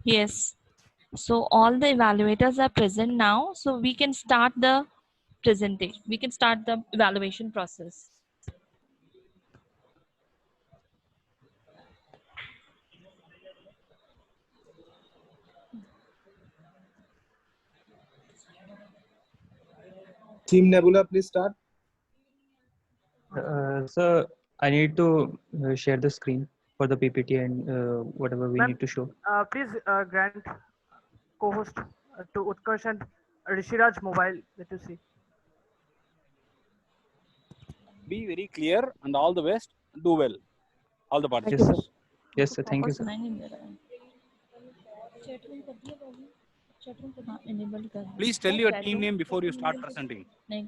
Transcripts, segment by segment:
Yes. So all the evaluators are present now. So we can start the presentation. We can start the evaluation process. Team Nebula, please start. So I need to share the screen for the PPT and whatever we need to show. Please grant co-host to Utkarsh and Rishiraj mobile that you see. Be very clear and all the best. Do well. All the Thank you, participants. sir. Yes, sir. Thank you, sir. Please tell your team name before you start presenting. Yeah,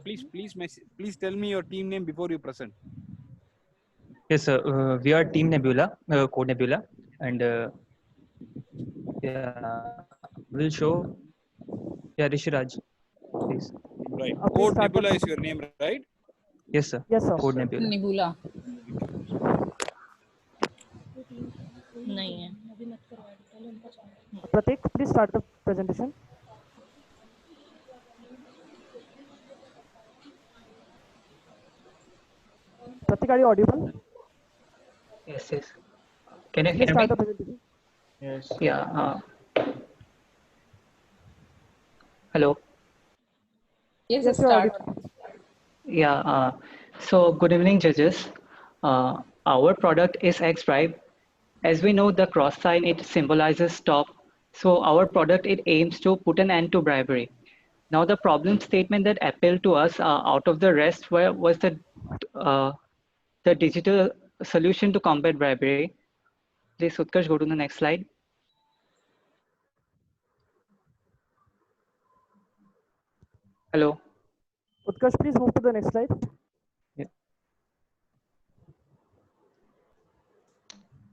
please tell me your team name before you present. Yes, sir. We are Team Nebula, Code Nebula, and yeah, we'll show. Yeah, Rishiraj, please. Right. Please Code start the Nebula is your name, right? Yes, sir. Yes, sir. Code Nebula. Nebula. नहीं है. Pratik, please start the presentation. Pratik, are you audible? Yes, yes. Can you Please hear me? start the presentation. Yes. Yeah. Hello. Yes, Yes, you're start. audible. Yeah. So good evening, judges. Our product is XBribe. As we know, the cross sign, it symbolizes stop. So our product, it aims to put an end to bribery. Now the problem statement that appealed to us out of the rest was the digital solution to combat bribery. Please, Utkarsh, go to the next slide. Hello. Utkarsh, please move to the next slide.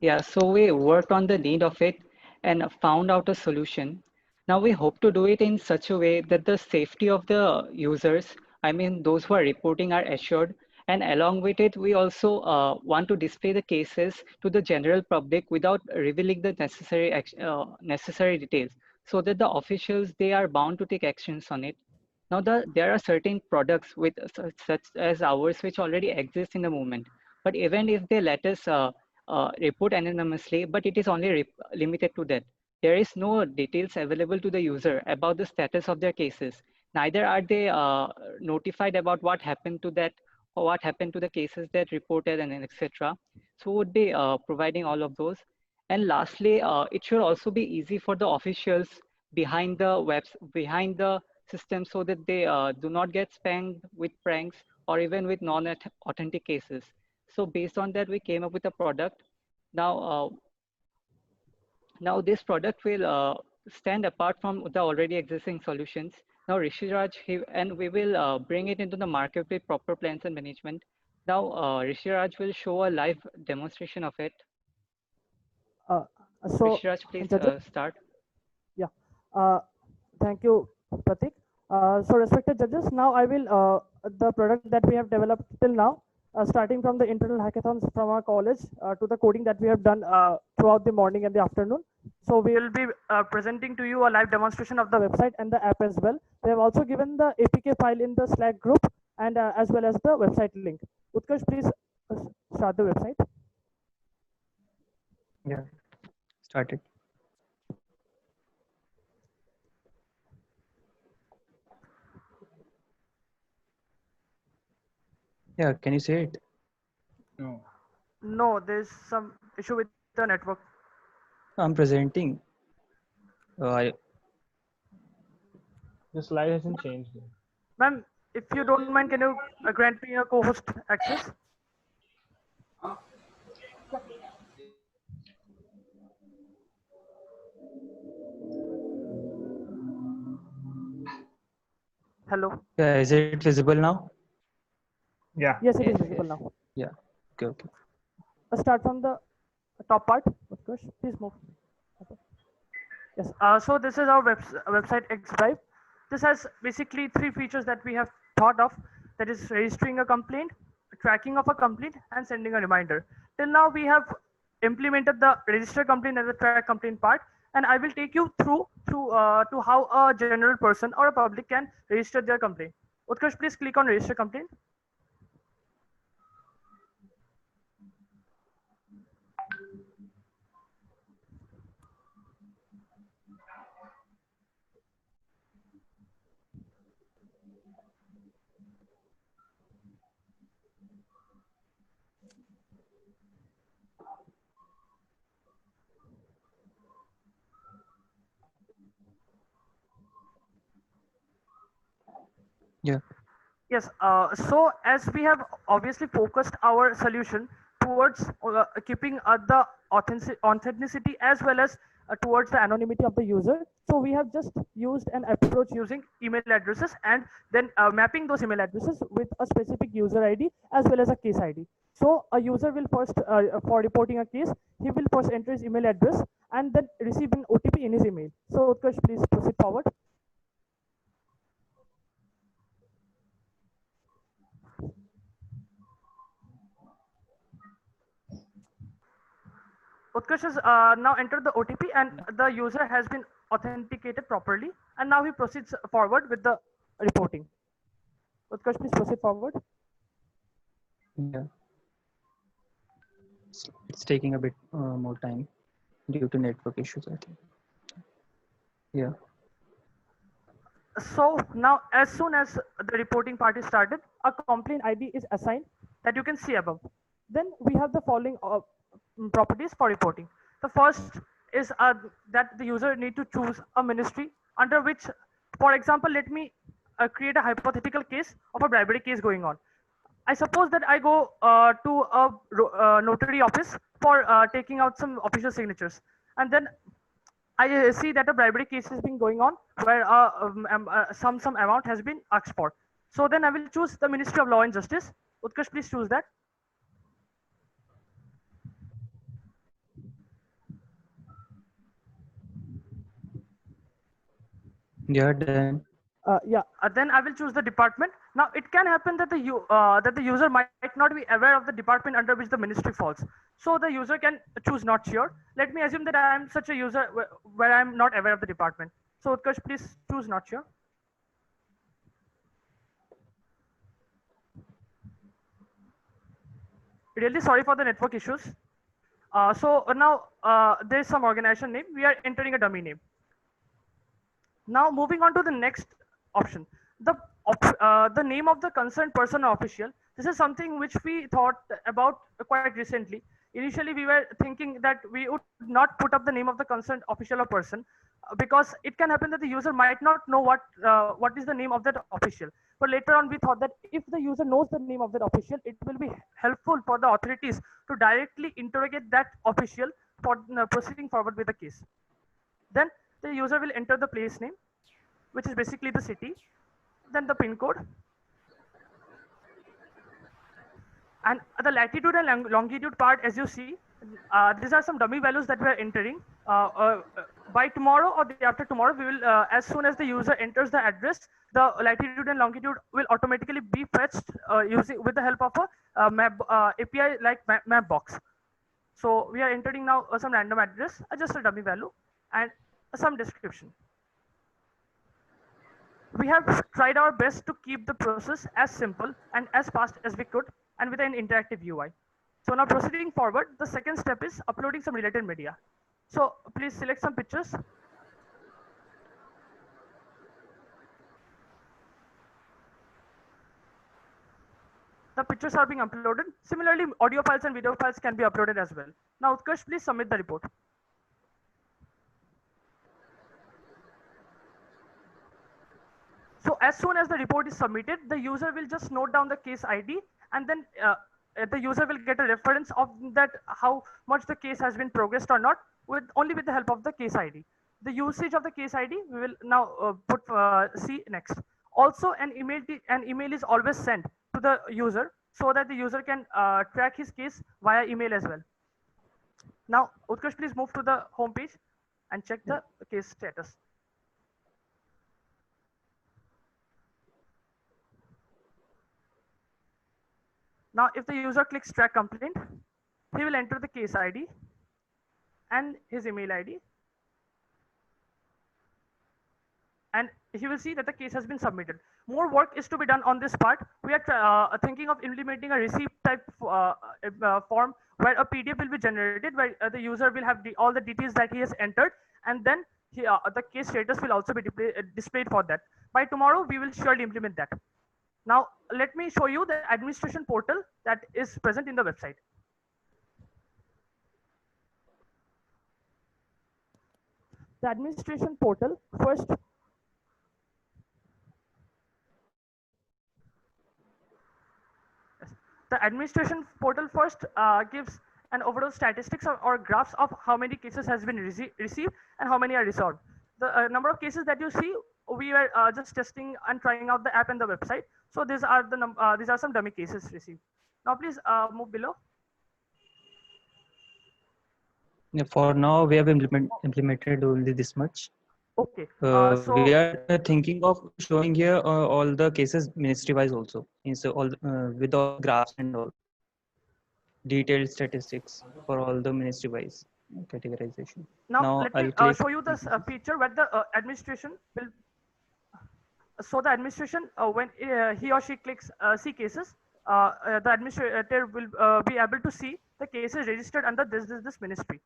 Yeah, so we worked on the need of it and found out a solution. Now we hope to do it in such a way that the safety of the users, I mean those who are reporting, are assured. And along with it, we also want to display the cases to the general public without revealing the necessary details, so that the officials, they are bound to take actions on it. Now there are certain products with such as ours which already exist in the movement, but even if they let us report anonymously, but it is only limited to that. There is no details available to the user about the status of their cases. Neither are they notified about what happened to that or what happened to the cases that reported and etc. So would be providing all of those. And lastly, it should also be easy for the officials behind the system, so that they do not get spammed with pranks or even with non-authentic cases. So based on that, we came up with a product. Now this product will stand apart from the already existing solutions. Now Rishiraj, and we will bring it into the market with proper plans and management. Now Rishiraj will show a live demonstration of it. Rishiraj, please start. Yeah. Thank you, Pratik. So respected judges, now I will, the product that we have developed till now, starting from the internal hackathons from our college to the coding that we have done throughout the morning and the afternoon. So we will be presenting to you a live demonstration of the website and the app as well. We have also given the APK file in the Slack group and as well as the website link. Utkarsh, please start the website. Yeah, started. Yeah, can you see it? No. No, there's some issue with the network. I'm presenting. The slide hasn't changed. Ma'am, if you don't mind, can you grant me a co-host access? Hello. Yeah, is it visible now? Yeah. Yes, it is visible now. Yeah. Okay. Let's start from the top part. Utkarsh, please move. Okay. Yes. So this is our website XBribe. This has basically 3 features that we have thought of. That is registering a complaint, tracking of a complaint, and sending a reminder. Till now, we have implemented the register complaint and the track complaint part, and I will take you through to how a general person or a public can register their complaint. Utkarsh, please click on register complaint. Yeah. Yes, so as we have obviously focused our solution towards keeping the authenticity as well as towards the anonymity of the user. So we have just used an approach using email addresses and then mapping those email addresses with a specific user ID as well as a case ID. So a user will first, for reporting a case, he will first enter his email address and then receive an OTP in his email. So Utkarsh, please proceed forward. Utkarsh has now entered the OTP and the user has been authenticated properly. And now he proceeds forward with the reporting. Utkarsh, please proceed forward. Yeah. It's taking a bit more time due to network issues, I think. Yeah. So now as soon as the reporting part is started, a complaint ID is assigned that you can see above. Then we have the following properties for reporting. The first is that the user need to choose a ministry under which, for example, let me create a hypothetical case of a bribery case going on. I suppose that I go to a notary office for taking out some official signatures, and then I see that a bribery case has been going on where some amount has been asked for. So then I will choose the Ministry of Law and Justice. Utkarsh, please choose that. Yeah, done. Yeah. Then I will choose the department. Now it can happen that the user might not be aware of the department under which the ministry falls. So the user can choose not sure. Let me assume that I am such a user where I am not aware of the department. So Utkarsh, please choose not sure. Really sorry for the network issues. So now there is some organization name. We are entering a dummy name. Now moving on to the next option, the name of the concerned person or official. This is something which we thought about quite recently. Initially, we were thinking that we would not put up the name of the concerned official or person because it can happen that the user might not know what is the name of that official. But later on, we thought that if the user knows the name of that official, it will be helpful for the authorities to directly interrogate that official for proceeding forward with the case. Then the user will enter the place name, which is basically the city, then the pin code, and the latitude and longitude part, as you see, these are some dummy values that we are entering. By tomorrow or the day after tomorrow, we will, as soon as the user enters the address, the latitude and longitude will automatically be fetched using with the help of a map API like map box. So we are entering now some random address, just a dummy value, and some description. We have tried our best to keep the process as simple and as fast as we could and with an interactive UI. So now proceeding forward, the second step is uploading some related media. So please select some pictures. The pictures are being uploaded. Similarly, audio files and video files can be uploaded as well. Now Utkarsh, please submit the report. So as soon as the report is submitted, the user will just note down the case ID, and then the user will get a reference of that how much the case has been progressed or not only with the help of the case ID. The usage of the case ID we will now see next. Also, an email is always sent to the user so that the user can track his case via email as well. Now, Utkarsh, please move to the home page and check the case status. Now, if the user clicks track complaint, he will enter the case ID and his email ID. And he will see that the case has been submitted. More work is to be done on this part. We are thinking of implementing a receipt type form where a PDF will be generated, where the user will have all the details that he has entered, and then the case status will also be displayed for that. By tomorrow, we will surely implement that. Now, let me show you the administration portal that is present in the website. The administration portal, first, the administration portal first gives an overall statistics or graphs of how many cases has been received and how many are resolved. The number of cases that you see, we were just testing and trying out the app and the website. So these are some dummy cases received. Now please move below. Yeah, for now, we have implemented only this much. Okay. So we are thinking of showing here all the cases ministry-wise also, so all with all graphs and all detailed statistics for all the ministry-wise categorization. Now let me show you this feature where the administration will. So the administration, when he or she clicks see cases, the administrator will be able to see the cases registered under this ministry.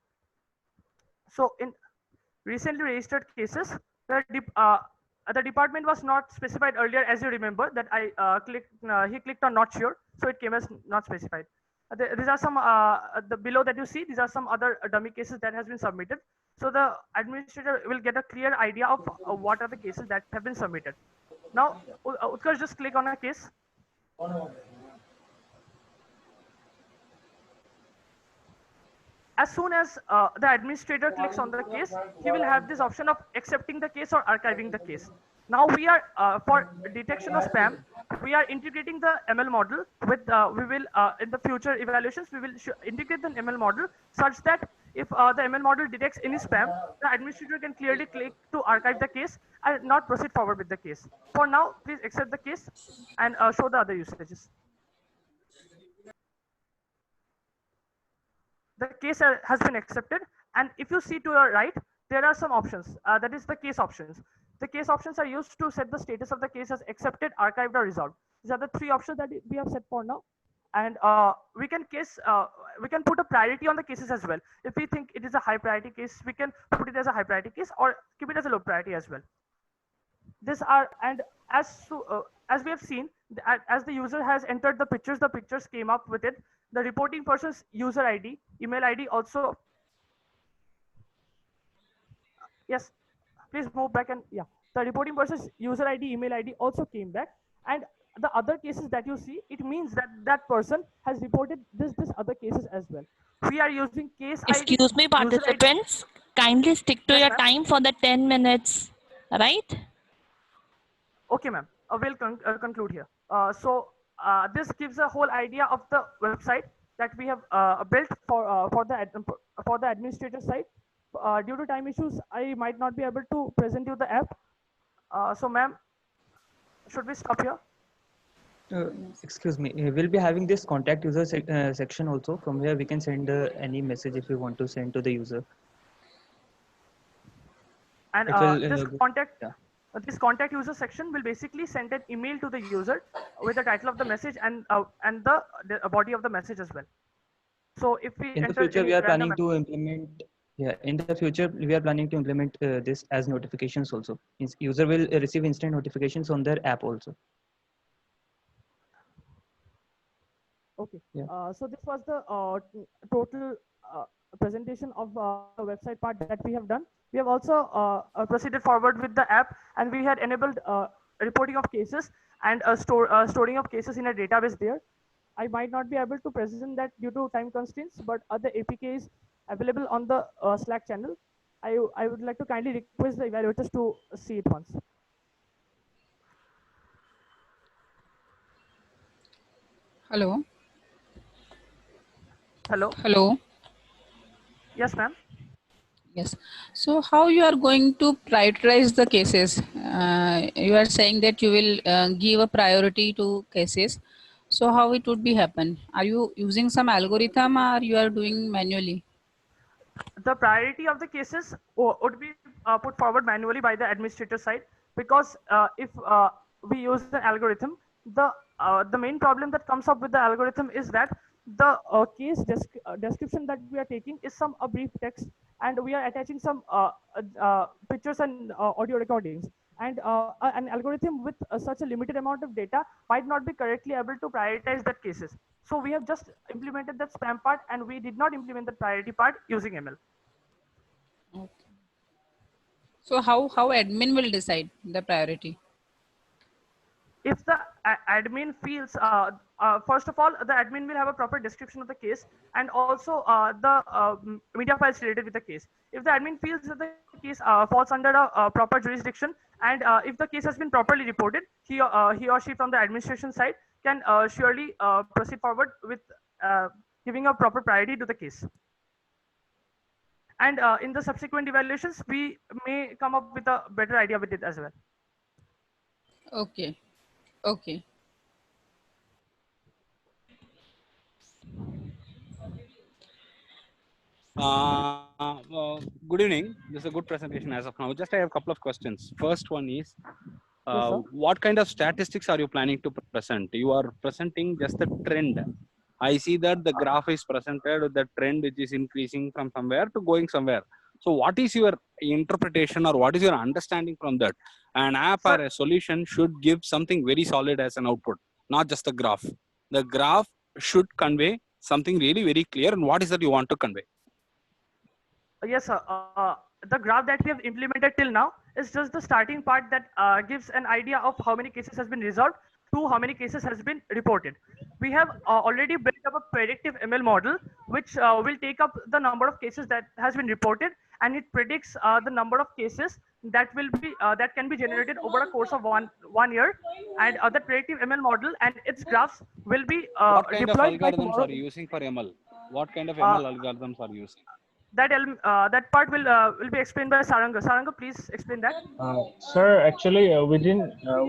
So in recently registered cases, the department was not specified earlier, as you remember that I he clicked on not sure, so it came as not specified. These are some the below that you see. These are some other dummy cases that has been submitted. So the administrator will get a clear idea of what are the cases that have been submitted. Now, Utkarsh, just click on a case. As soon as the administrator clicks on the case, he will have this option of accepting the case or archiving the case. Now we are, for detection of spam, we are integrating the ML model with, we will, in the future evaluations, we will integrate the ML model such that if the ML model detects any spam, the administrator can clearly click to archive the case and not proceed forward with the case. For now, please accept the case and show the other usages. The case has been accepted, and if you see to your right, there are some options. That is the case options. The case options are used to set the status of the case as accepted, archived, or resolved. These are the three options that we have set for now, and we can put a priority on the cases as well. If we think it is a high priority case, we can put it as a high priority case or keep it as a low priority as well. These are, and as we have seen, as the user has entered the pictures came up with it. The reporting person's user ID, email ID also. Yes, please move back and yeah. The reporting person's user ID, email ID also came back. And the other cases that you see, it means that that person has reported this other cases as well. We are using case ID. Excuse me, participants, kindly stick to Yes, your time for the 10 minutes, right? Okay, ma'am. We'll conclude here. This gives a whole idea of the website that we have built for the administrator side. Due to time issues, I might not be able to present you the app. So, ma'am, should we stop here? Excuse me, we'll be having this contact user section also. From here, we can send any message if we want to send to the user. And this contact user section will basically send an email to the user with the title of the message and the body of the message as well. So if we in the future we are planning to implement this as notifications also. User will receive instant notifications on their app also. Okay. Yeah. So this was the total presentation of the website part that we have done. We have also proceeded forward with the app, and we had enabled reporting of cases and storing of cases in a database there. I might not be able to present that due to time constraints, but other APK is available on the Slack channel. I would like to kindly request the evaluators to see it once. Hello. Hello. Hello. Yes, ma'am. Yes. So how you are going to prioritize the cases? You are saying that you will give a priority to cases. So how it would be happen? Are you using some algorithm or you are doing manually? the priority of the cases would be put forward manually by the administrator side, because if we use the algorithm, the main problem that comes up with the algorithm is that the description that we are taking is some a brief text, and we are attaching some pictures and audio recordings, and an algorithm with such a limited amount of data might not be correctly able to prioritize that cases. So we have just implemented that spam part, and we did not implement the priority part using ML. Okay. So how admin will decide the priority? If the admin feels, first of all, the admin will have a proper description of the case, and also the media files related with the case. If the admin feels that the case falls under a proper jurisdiction, and if the case has been properly reported, he or she from the administration side can surely proceed forward with giving a proper priority to the case. And in the subsequent evaluations, we may come up with a better idea with it as well. Okay. Okay. Good evening. This is a good presentation as of now. Just I have a couple of questions. First one is, sir. what kind of statistics are you planning to present? You are presenting just the trend. I see that the graph is presented with the trend which is increasing from somewhere to going somewhere. So what is your interpretation or what is your understanding from that? An app or a solution should give something very solid as an output, not just a graph. The graph should convey something really very clear. And what is that you want to convey? Yes, sir. The graph that we have implemented till now is just the starting part that gives an idea of how many cases has been resolved to how many cases has been reported. We have already built up a predictive ML model, which will take up the number of cases that has been reported, and it predicts the number of cases that will be that can be generated over a course of one year. And the predictive ML model and its graphs will be What kind of deployed by algorithms tomorrow. are you using for ML? What kind of ML algorithms are you using? That part will be explained by Saranga. Saranga, please explain that. Sir, actually,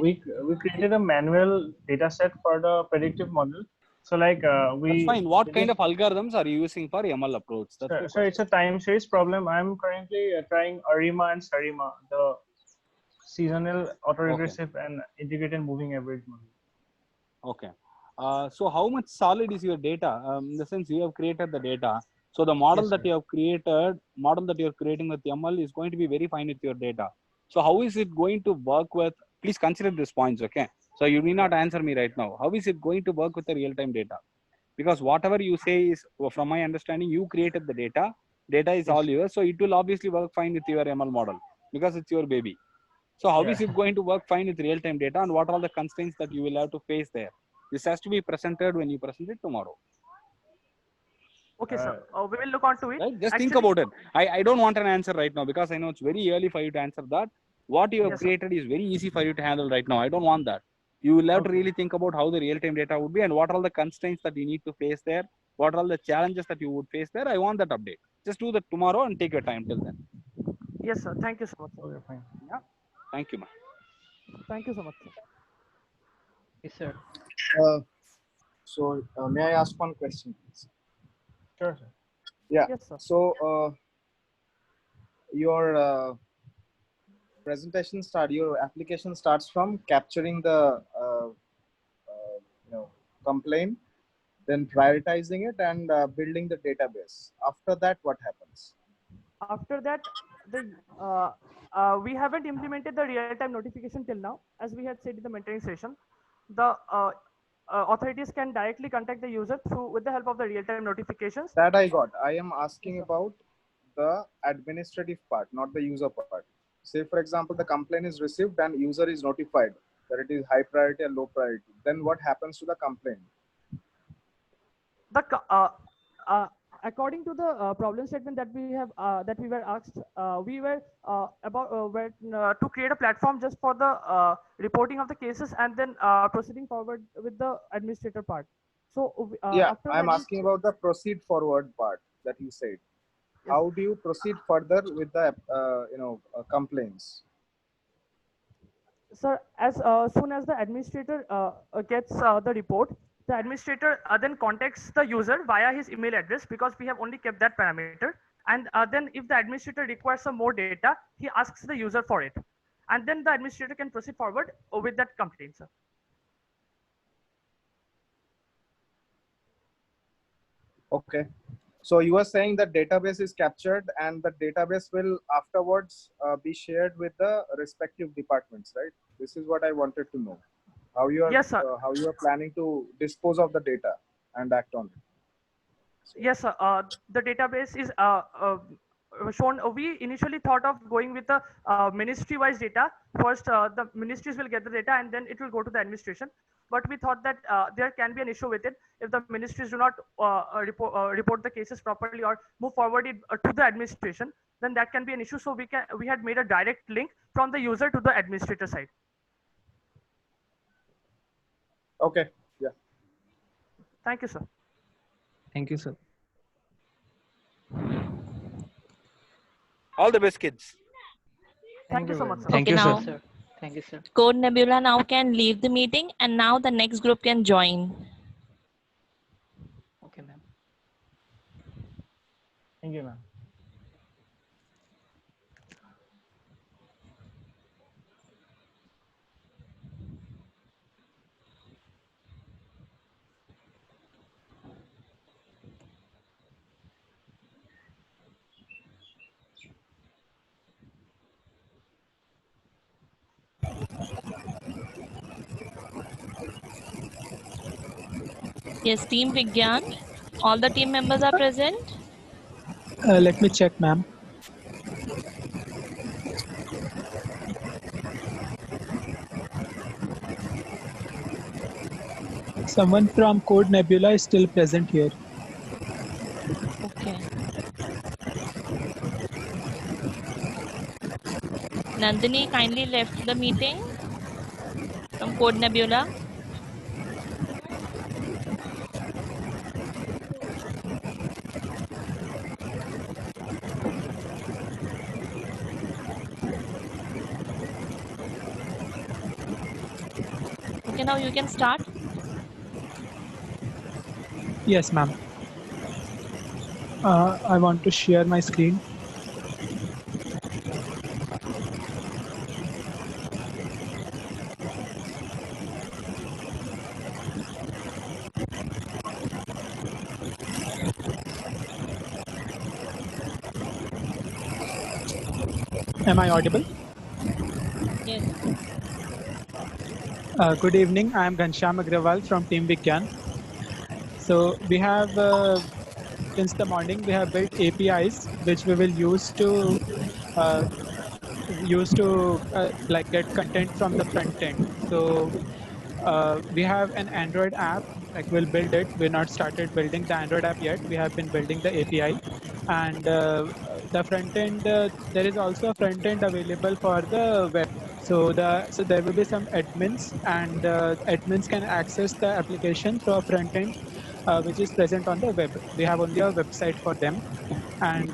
we created a manual data set for the predictive model. So like That's fine. What kind of algorithms are you using for ML approach? That's Sir, it's a time series problem. I'm currently trying ARIMA and SARIMA, the seasonal autoregressive and integrated moving average model. Okay. So how much solid is your data? In the sense you have created the data. So the model that you have created, model that you're creating with ML is going to be very fine with your data. So how is it going to work with, please consider these points, okay? So you need not answer me right now. How is it going to work with the real-time data? Because whatever you say is, from my understanding, you created the data. Data is all yours. So it will obviously work fine with your ML model because it's your baby. So how is it going to work fine with real-time data, and what are the constraints that you will have to face there? This has to be presented when you present it tomorrow. Okay, sir. We will look onto it. Right? Just think about it. I don't want an answer right now because I know it's very early for you to answer that. What you have created is very easy for you to handle right now. I don't want that. You will have to really think about how the real-time data would be and what are the constraints that you need to face there. What are the challenges that you would face there? I want that update. Just do that tomorrow and take your time till then. Yes, sir. Thank you so much. Okay, fine. Yeah. Thank you, ma'am. Thank you so much, sir. Yes, sir. So may I ask one question, please? Sure, sir. Yeah. Yes, sir. So your presentation your application starts from capturing the complaint, then prioritizing it and building the database. After that, what happens? After that, we haven't implemented the real-time notification till now, as we had said in the mentoring session. The authorities can directly contact the user with the help of the real-time notifications. That I got. I am asking about the administrative part, not the user part. Say, for example, the complaint is received and user is notified that it is high priority or low priority. Then what happens to the complaint? According to the problem statement that we have that we were asked, we were to create a platform just for the reporting of the cases and then proceeding forward with the administrator part. So yeah, I'm asking about the proceed forward part that you said. Yes. How do you proceed further with the complaints? Sir, as soon as the administrator gets the report, the administrator then contacts the user via his email address, because we have only kept that parameter. And then if the administrator requires some more data, he asks the user for it. And then the administrator can proceed forward with that complaint, sir. Okay. So you are saying that database is captured and the database will afterwards be shared with the respective departments, right? This is what I wanted to know. How you are, yes, sir. how you are planning to dispose of the data and act on it. Yes, sir. The database is shown. We initially thought of going with the ministry-wise data. First, the ministries will get the data and then it will go to the administration. But we thought that there can be an issue with it if the ministries do not report the cases properly or move forward it, to the administration. Then that can be an issue. So we had made a direct link from the user to the administrator side. Okay. Yeah. Thank you, sir. Thank you, sir. All the best, kids. Thank you so much, sir. Thank Okay, you, now sir. Thank you, sir. Code Nebula now can leave the meeting, and now the next group can join. Okay, ma'am. Thank you, ma'am. Yes, Team Vigyan. All the team members are present. Let me check, ma'am. Someone from Code Nebula is still present here. Okay. Nandini kindly left the meeting from Code Nebula. Okay, now you can start. Yes, ma'am. I want to share my screen. Am I audible? Yes. Good evening. I am Ghanshyam Agrawal from Team Vigyan. So we have, since the morning, we have built APIs which we will use to like get content from the front end. So we have an Android app, like we'll build it. We're not started building the Android app yet. We have been building the API, and the front end. There is also a front end available for the web. So there will be some admins, and admins can access the application through a front end, which is present on the web. We have only a website for them, and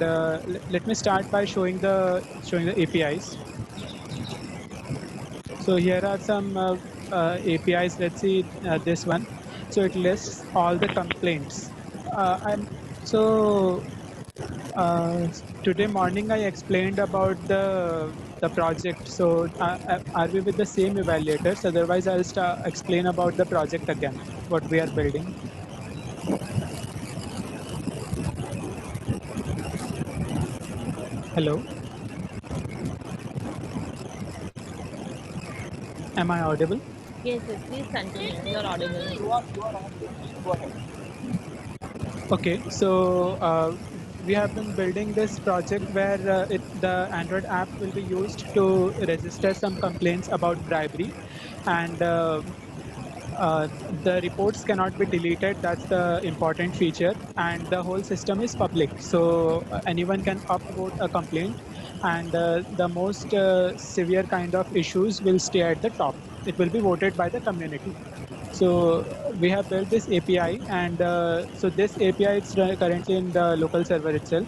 let me start by showing the APIs. So here are some APIs. Let's see this one. So it lists all the complaints. Today morning I explained about the project. So are we with the same evaluators? Otherwise, I'll explain about the project again, what we are building. Hello. Am I audible? Yes, yes, please continue. You are audible. Go ahead. Okay, so we have been building this project where the Android app will be used to register some complaints about bribery, and the reports cannot be deleted. That's the important feature, and the whole system is public, so anyone can upvote a complaint, and the most severe kind of issues will stay at the top. It will be voted by the community. So we have built this API, and so this API is currently in the local server itself,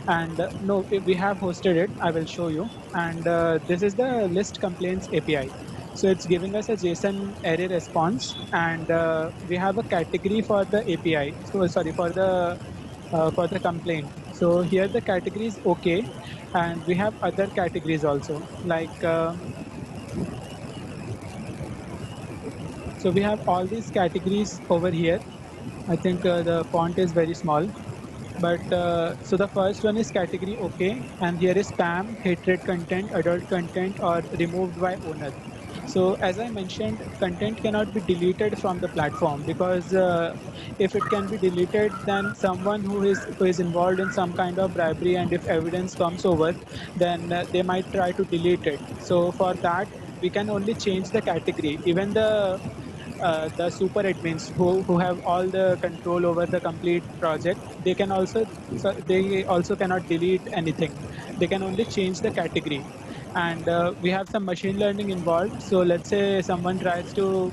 and no, we have hosted it. I will show you, and this is the list complaints API. So it's giving us a JSON array response, and we have a category for the API. So sorry, for the complaint. So here the category is okay, and we have other categories also, like so we have all these categories over here. I think the font is very small, but so the first one is category okay, and here is spam, hatred content, adult content, or removed by owner. So as I mentioned, content cannot be deleted from the platform, because if it can be deleted, then someone who is involved in some kind of bribery, and if evidence comes over, then they might try to delete it. So for that, we can only change the category. Even the super admins who have all the control over the complete project, they can also, so they also cannot delete anything. They can only change the category. And we have some machine learning involved. So let's say someone tries to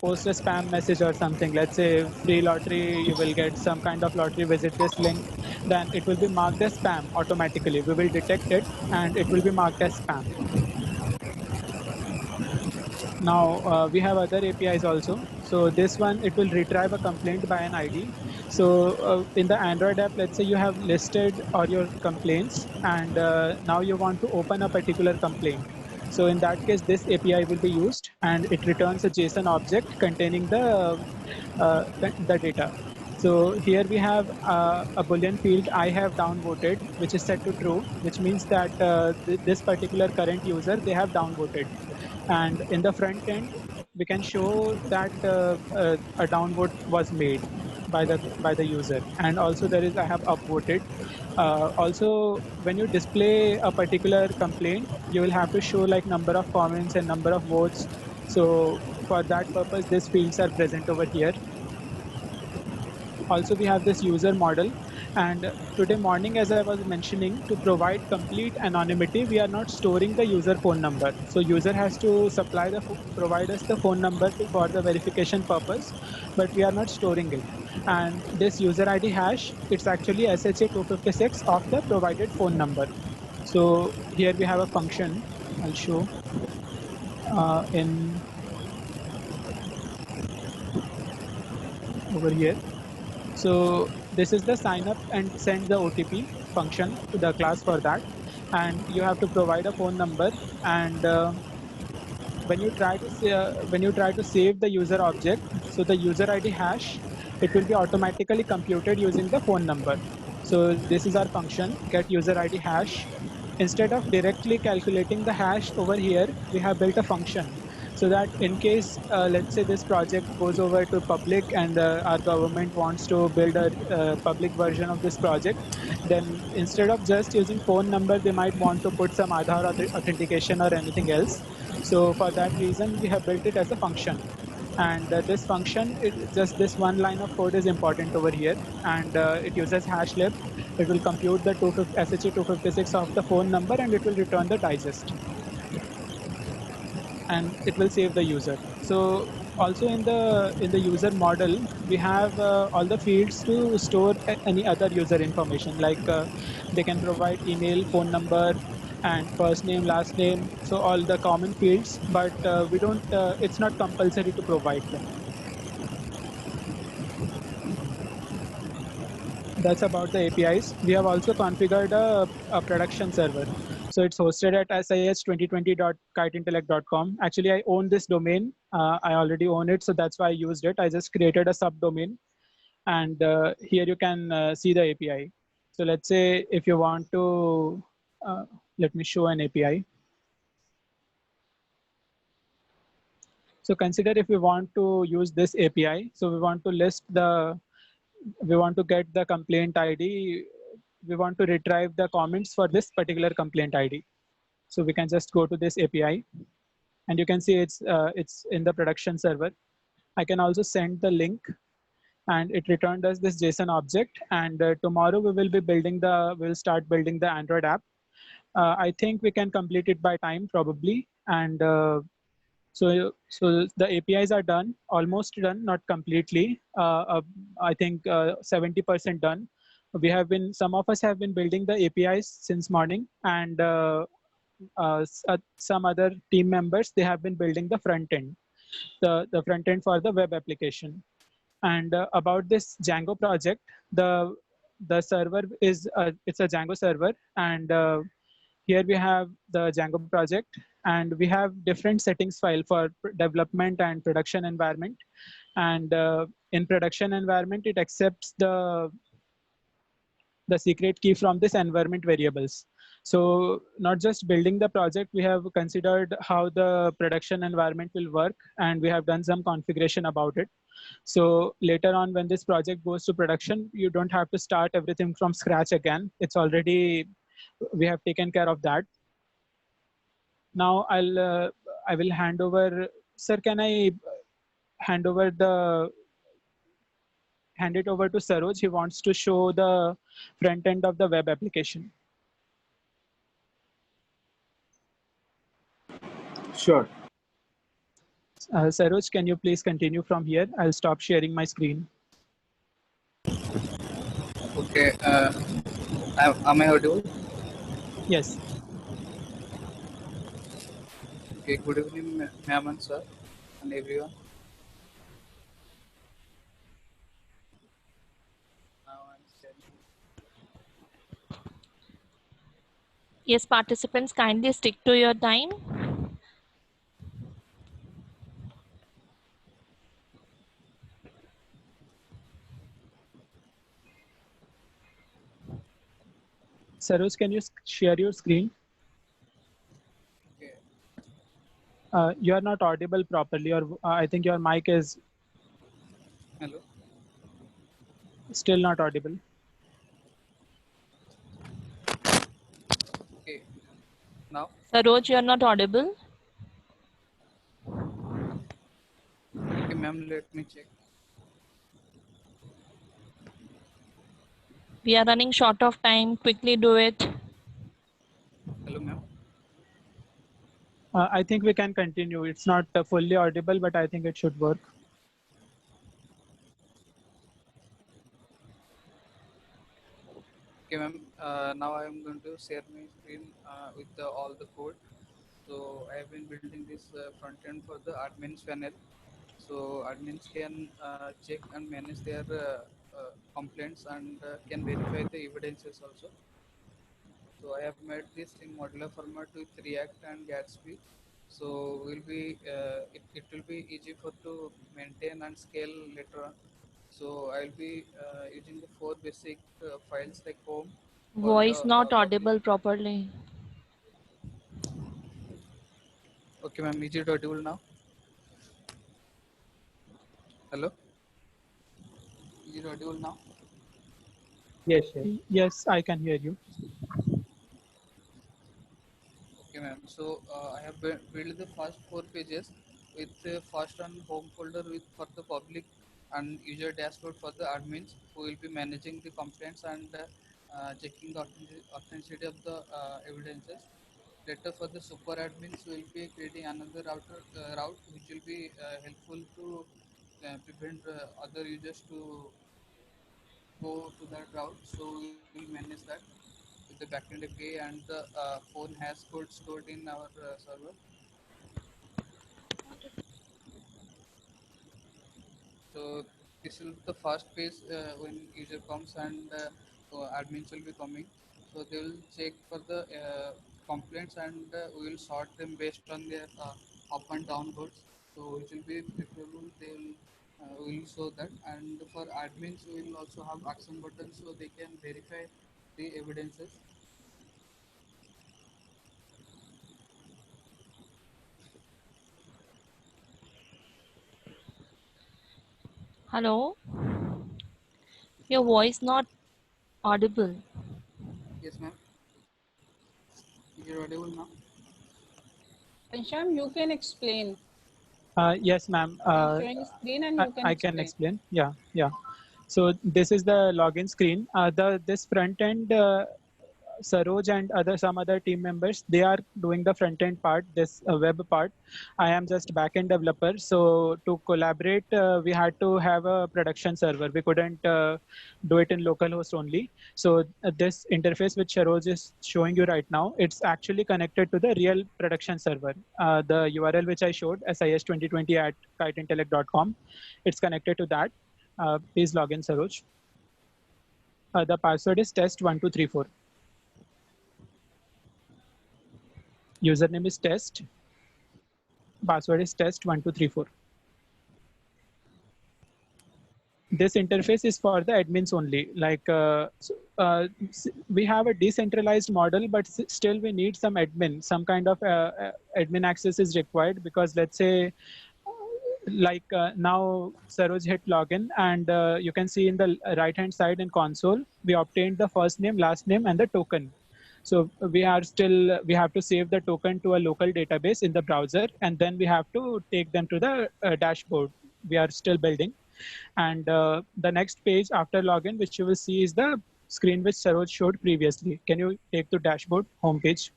post a spam message or something, let's say free lottery, you will get some kind of lottery, visit this link, then it will be marked as spam automatically. We will detect it and it will be marked as spam. Now we have other APIs also. So this one, it will retrieve a complaint by an ID. So in the Android app, let's say you have listed all your complaints, and now you want to open a particular complaint. So in that case, this API will be used, and it returns a JSON object containing the data. So here we have a Boolean field I have downvoted, which is set to true, which means that this particular current user, they have downvoted. And in the front end, we can show that a downvote was made by the user, and also there is I have upvoted. Also, when you display a particular complaint, you will have to show like number of comments and number of votes. So for that purpose, these fields are present over here. Also, we have this user model. And today morning, as I was mentioning, to provide complete anonymity, we are not storing the user phone number. So user has to provide us the phone number for the verification purpose, but we are not storing it. And this user ID hash, it's actually SHA-256 of the provided phone number. So here we have a function I'll show in over here. So this is the sign up and send the OTP function to the class for that. And you have to provide a phone number. And when you try to save the user object, so the user ID hash, it will be automatically computed using the phone number. So this is our function, get user ID hash. Instead of directly calculating the hash over here, we have built a function, so that in case, let's say this project goes over to public, and our government wants to build a public version of this project, then instead of just using phone number, they might want to put some Aadhaar authentication or anything else. So for that reason, we have built it as a function. And this function, just this one line of code is important over here, and it uses hashlib. It will compute the SHA-256 of the phone number, and it will return the digest, and it will save the user. So also in the user model, we have all the fields to store any other user information, like they can provide email, phone number, and first name, last name. So all the common fields, but we don't. It's not compulsory to provide them. That's about the APIs. We have also configured a production server. So it's hosted at sis2020.kiteintellect.com. Actually, I own this domain. I already own it, so that's why I used it. I just created a subdomain. And here you can see the API. So let's say if you want to, let me show an API. So consider if we want to use this API. So we want to get the complaint ID. We want to retrieve the comments for this particular complaint ID. So we can just go to this API, and you can see it's in the production server. I can also send the link, and it returned us this JSON object. And tomorrow we will be we'll start building the Android app. I think we can complete it by time probably. And so the APIs are done, almost done, not completely. I think 70% done. Some of us have been building the APIs since morning, and some other team members, they have been building the front end, the front end for the web application. And about this Django project, the server is it's a Django server, and here we have the Django project, and we have different settings file for development and production environment. And in production environment, it accepts the secret key from this environment variables. So not just building the project, we have considered how the production environment will work, and we have done some configuration about it. So later on, when this project goes to production, you don't have to start everything from scratch again. It's already, we have taken care of that. Now I will hand over, sir, can I hand it over to Saroj? He wants to show the front end of the web application. Sure. Saroj, can you please continue from here? I'll stop sharing my screen. Okay. Am I audible? Yes. Okay. Good evening, ma'am and sir, and everyone. Now I'm sharing. Yes, participants, kindly stick to your time. Saroj, can you share your screen? Okay. You are not audible properly, or I think your mic is Hello. still not audible. Okay. Now. Saroj, you are not audible. Okay, ma'am. Let me check. We are running short of time. Quickly do it. Hello, ma'am. I think we can continue. It's not fully audible, but I think it should work. Okay, ma'am. Now I am going to share my screen with all the code. So I have been building this front end for the admins panel. So admins can check and manage their complaints and can verify the evidences also. So I have made this in modular format with React and Gatsby. So it will be easy for to maintain and scale later on. So I'll be using the 4 basic files like home for Voice the not public. audible properly. Okay, ma'am. Is it audible now? Hello. Is it audible now? Yes, yes. Yes, I can hear you. Okay, ma'am. So I have built the first 4 pages with the first and home folder with for the public and user dashboard for the admins who will be managing the complaints and checking the authenticity of the evidences. Later for the super admins, we will be creating another route which will be helpful to prevent other users to go to that route. So we will manage that with the backend API and the phone hash code stored in our server. So this is the first page when user comes and admins will be coming. So they will check for the complaints and we will sort them based on their up and down votes. So which will be preferable. They will show that. And for admins, we will also have action buttons so they can verify the evidences. Hello. Your voice not audible. Yes, ma'am. Is it audible now? Kansham, you can explain. Yes, ma'am. I'm showing screen and you I can explain. Yeah, yeah. So this is the login screen. This front end, Saroj and some other team members, they are doing the front end part, this web part. I am just backend developer. So to collaborate, we had to have a production server. We couldn't do it in localhost only. So this interface which Saroj is showing you right now, it's actually connected to the real production server. The URL which I showed, sis2020@kiteintellect.com, it's connected to that. Please log in, Saroj. The password is test1234. Username is test. Password is test1234. This interface is for the admins only. Like we have a decentralized model, but still we need some admin, some kind of admin access is required, because let's say like now Saroj hit login, and you can see in the right hand side in console, we obtained the first name, last name, and the token. So we have to save the token to a local database in the browser, and then we have to take them to the dashboard. We are still building. And the next page after login, which you will see, is the screen which Saroj showed previously. Can you take to dashboard homepage?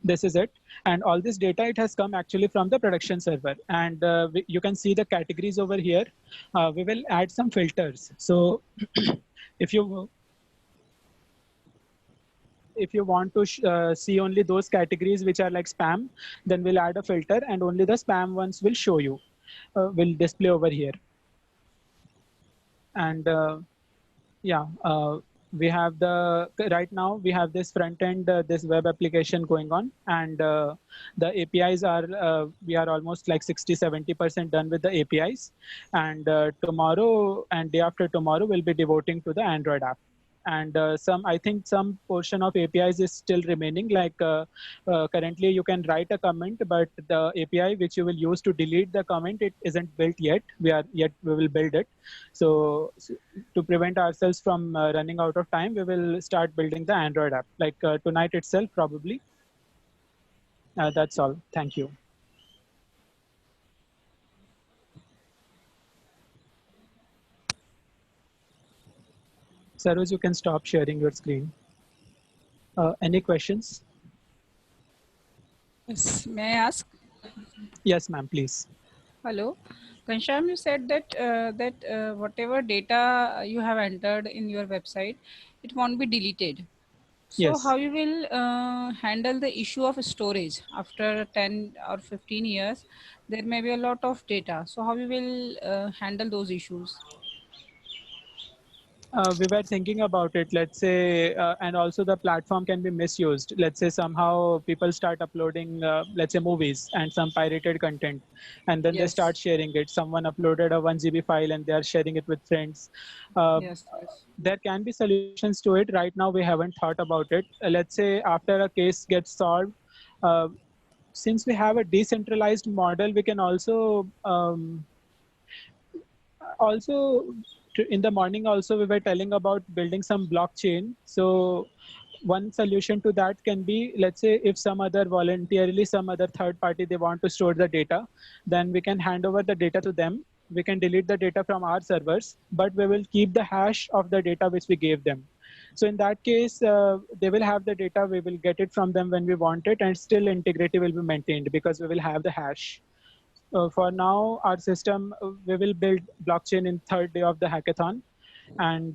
This is it. And all this data, it has come actually from the production server. And you can see the categories over here. We will add some filters. So if you want to see only those categories which are like spam, then we'll add a filter, and only the spam ones will show you, will display over here. And we have right now we have this front end, this web application going on, and the APIs are we are almost like 60-70% done with the APIs, and tomorrow and day after tomorrow we'll be devoting to the Android app. And I think some portion of APIs is still remaining. Like currently you can write a comment, but the API which you will use to delete the comment, it isn't built yet. We will build it. So to prevent ourselves from running out of time, we will start building the Android app, like tonight itself probably. That's all. Thank you. Saroj, you can stop sharing your screen. Any questions? Yes, may I ask? Yes, ma'am, please. Hello. Kansham, you said that whatever data you have entered in your website, it won't be deleted. So Yes. how you will handle the issue of storage after 10 or 15 years? There may be a lot of data. So how you will handle those issues? We were thinking about it, let's say, and also the platform can be misused. Let's say somehow people start uploading, let's say, movies and some pirated content, and then they Yes. start sharing it. Someone uploaded a 1 GB file and they are sharing it with friends. Yes. There can be solutions to it. Right now, we haven't thought about it. Let's say after a case gets solved, since we have a decentralized model, we can also in the morning also we were telling about building some blockchain. So one solution to that can be, let's say if some other voluntarily, some other third party, they want to store the data, then we can hand over the data to them. We can delete the data from our servers, but we will keep the hash of the data which we gave them. So in that case, they will have the data, we will get it from them when we want it, and still integrity will be maintained because we will have the hash. For now, our system, we will build blockchain in third day of the hackathon. And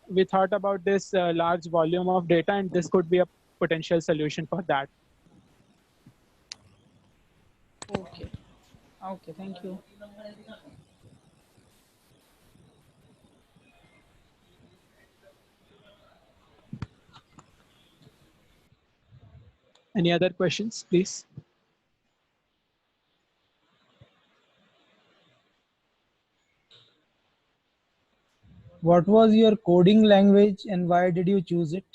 we thought about this large volume of data, and this could be a potential solution for that. Okay. Okay, thank you. Any other questions, please? What was your coding language and why did you choose it?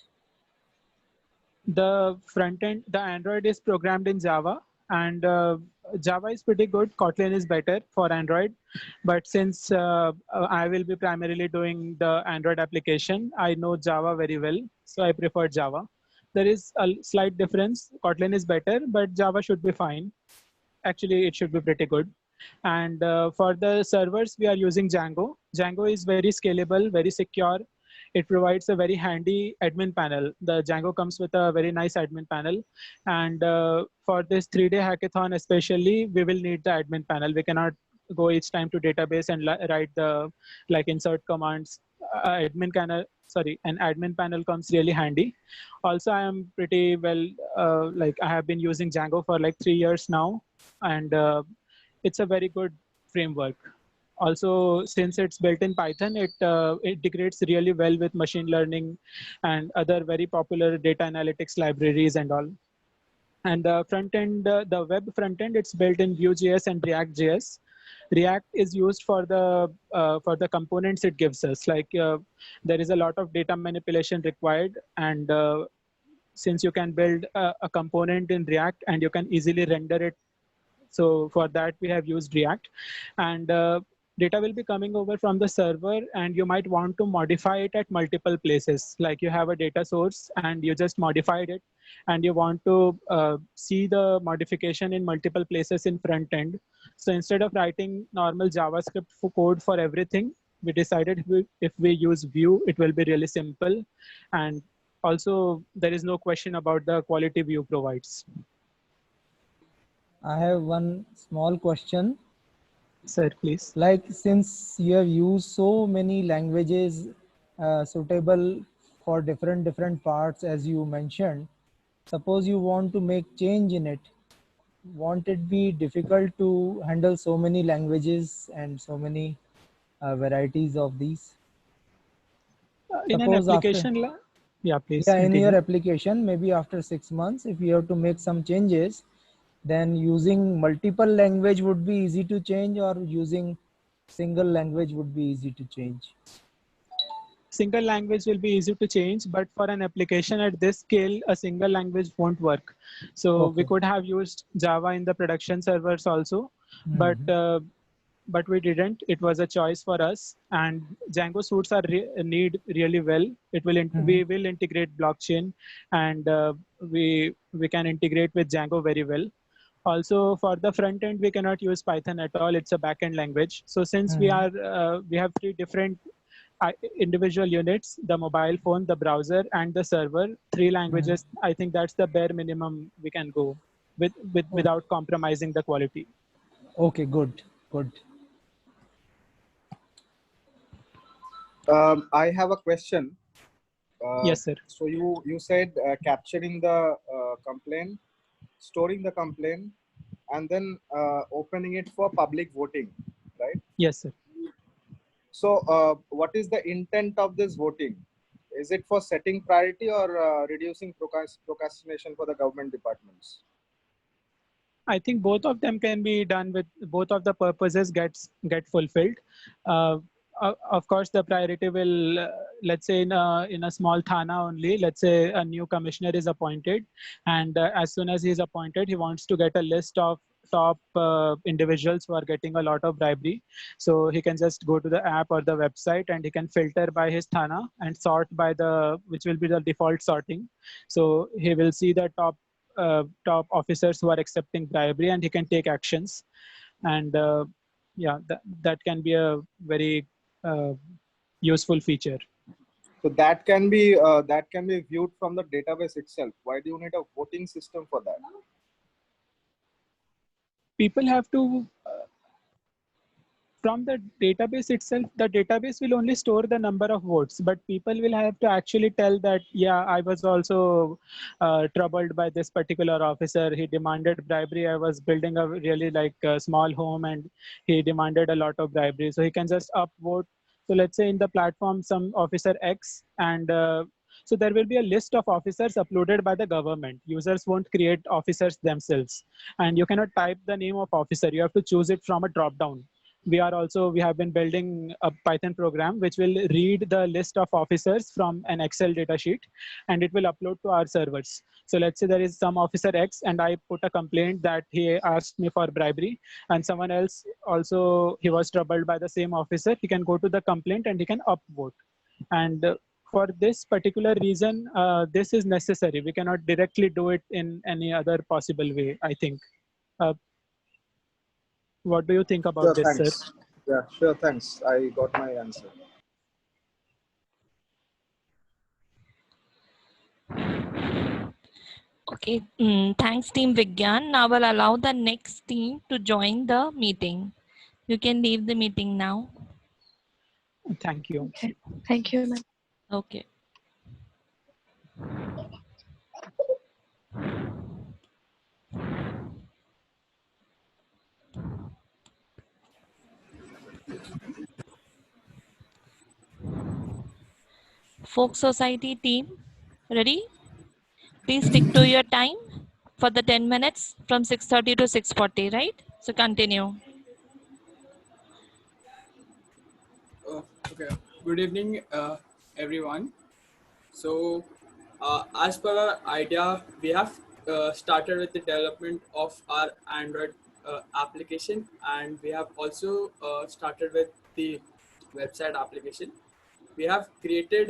The front end, the Android is programmed in Java, and Java is pretty good. Kotlin is better for Android. But since I will be primarily doing the Android application, I know Java very well, so I prefer Java. There is a slight difference. Kotlin is better, but Java should be fine. Actually, it should be pretty good. And for the servers, we are using Django. Django is very scalable, very secure. It provides a very handy admin panel. The Django comes with a very nice admin panel. And for this 3-day hackathon especially, we will need the admin panel. We cannot go each time to database and write the insert commands. An admin panel comes really handy. Also, I am pretty well, I have been using Django for 3 years now. And it's a very good framework. Also, since it's built in Python, it integrates really well with machine learning and other very popular data analytics libraries and all. And the front end, the web front end, it's built in Vue.js and React.js. React is used for the components it gives us. Like there is a lot of data manipulation required, and since you can build a component in React and you can easily render it, so for that we have used React. And data will be coming over from the server, and you might want to modify it at multiple places. Like you have a data source and you just modified it, and you want to see the modification in multiple places in front end. So instead of writing normal JavaScript for code for everything, we decided if we use Vue, it will be really simple. And also, there is no question about the quality Vue provides. I have one small question. Sir, please. Like, since you have used so many languages suitable for different parts, as you mentioned, suppose you want to make change in it, won't it be difficult to handle so many languages and so many varieties of these? In an Suppose application, yeah, please in continue. your application, maybe after 6 months, if you have to make some changes, then using multiple language would be easy to change, or using single language would be easy to change? Single language will be easy to change, but for an application at this scale, a single language won't work. So we could have used Java in the production servers also, but we didn't. It was a choice for us, and Django suits our need really well. It will we will integrate blockchain, and we can integrate with Django very well. Also, for the front end, we cannot use Python at all. It's a backend language. So since we have three different individual units, the mobile phone, the browser, and the server, three languages, I think that's the bare minimum we can go without compromising the quality. Okay, good. I have a question. Yes, sir. So you said capturing the complaint, storing the complaint, and then opening it for public voting, right? Yes, sir. So what is the intent of this voting? Is it for setting priority or reducing procrastination for the government departments? I think both of them can be done with both of the purposes get fulfilled. Of course, the priority will, let's say in a small thana only, let's say a new commissioner is appointed, and as soon as he is appointed, he wants to get a list of top individuals who are getting a lot of bribery. So he can just go to the app or the website, and he can filter by his thana and sort by which will be the default sorting. So he will see the top officers who are accepting bribery, and he can take actions. And yeah, that can be a very useful feature. So that can be viewed from the database itself. Why do you need a voting system for that? People have to from the database itself, the database will only store the number of votes, but people will have to actually tell that, yeah, I was also troubled by this particular officer. He demanded bribery. I was building a really small home, and he demanded a lot of bribery. So he can just upvote. So let's say in the platform, some officer X, and so there will be a list of officers uploaded by the government. Users won't create officers themselves. And you cannot type the name of officer. You have to choose it from a drop-down. We have been building a Python program which will read the list of officers from an Excel datasheet, and it will upload to our servers. So let's say there is some officer X, and I put a complaint that he asked me for bribery, and someone else also, he was troubled by the same officer. He can go to the complaint and he can upvote. And for this particular reason, this is necessary. We cannot directly do it in any other possible way, I think. What do you think about this, thanks. sir? Yeah, sure, thanks. I got my answer. Okay, thanks Team Vigyan. Now we'll allow the next team to join the meeting. You can leave the meeting now. Thank you. Okay. Thank you, ma'am. Okay. Folk Society team, ready? Please stick to your time for the 10 minutes from 6:30 to 6:40, right? So continue. Okay. Good evening, everyone. So, as per our idea, we have started with the development of our Android application, and we have also started with the website application. We have created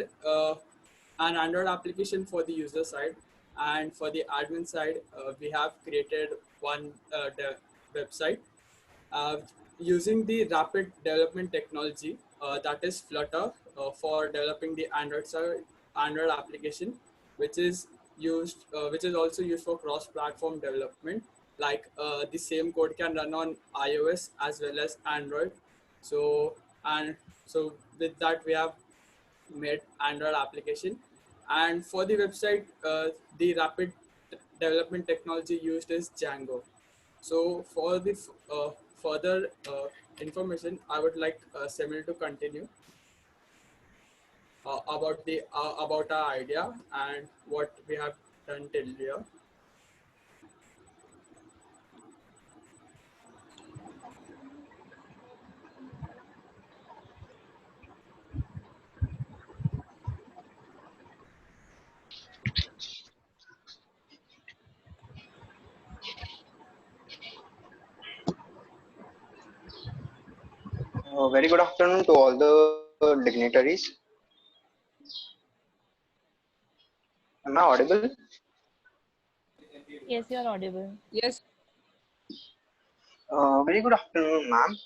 an Android application for the user side, and for the admin side, we have created one website uh, using the rapid development technology that is Flutter for developing the Android application, which is which is also used for cross-platform development. Like the same code can run on iOS as well as Android. So and so with that we have made Android application, and for the website, the rapid development technology used is Django. So for the further information, I would like Semil to continue about our idea and what we have done till here. Very good afternoon to all the dignitaries. Am I audible? Yes, you are audible. Yes. Very good afternoon, ma'am.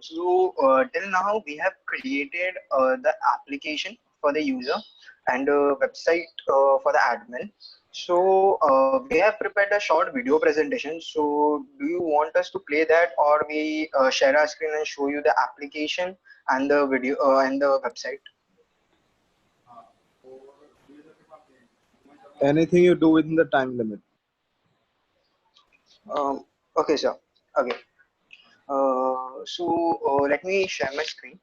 Till now we have created the application for the user and website for the admin. So we have prepared a short video presentation. So do you want us to play that, or we share our screen and show you the application and the video and the website? Anything you do within the time limit. Okay, sir. Okay. Let me share my screen.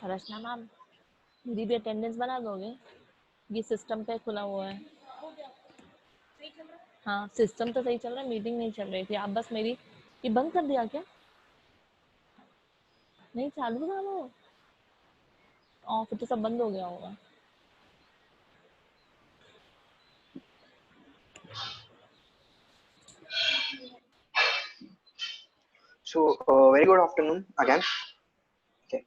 Rachna ma'am, मेरी भी attendance बना दोगे? ये system पे खुला हुआ है। हाँ, सिस्टम तो सही चल रहा है, मीटिंग नहीं चल रही थी। आप बस मेरी ये बंद कर दिया क्या? नहीं चालू था वो। फिर तो सब बंद हो गया होगा। So very good afternoon again. Okay.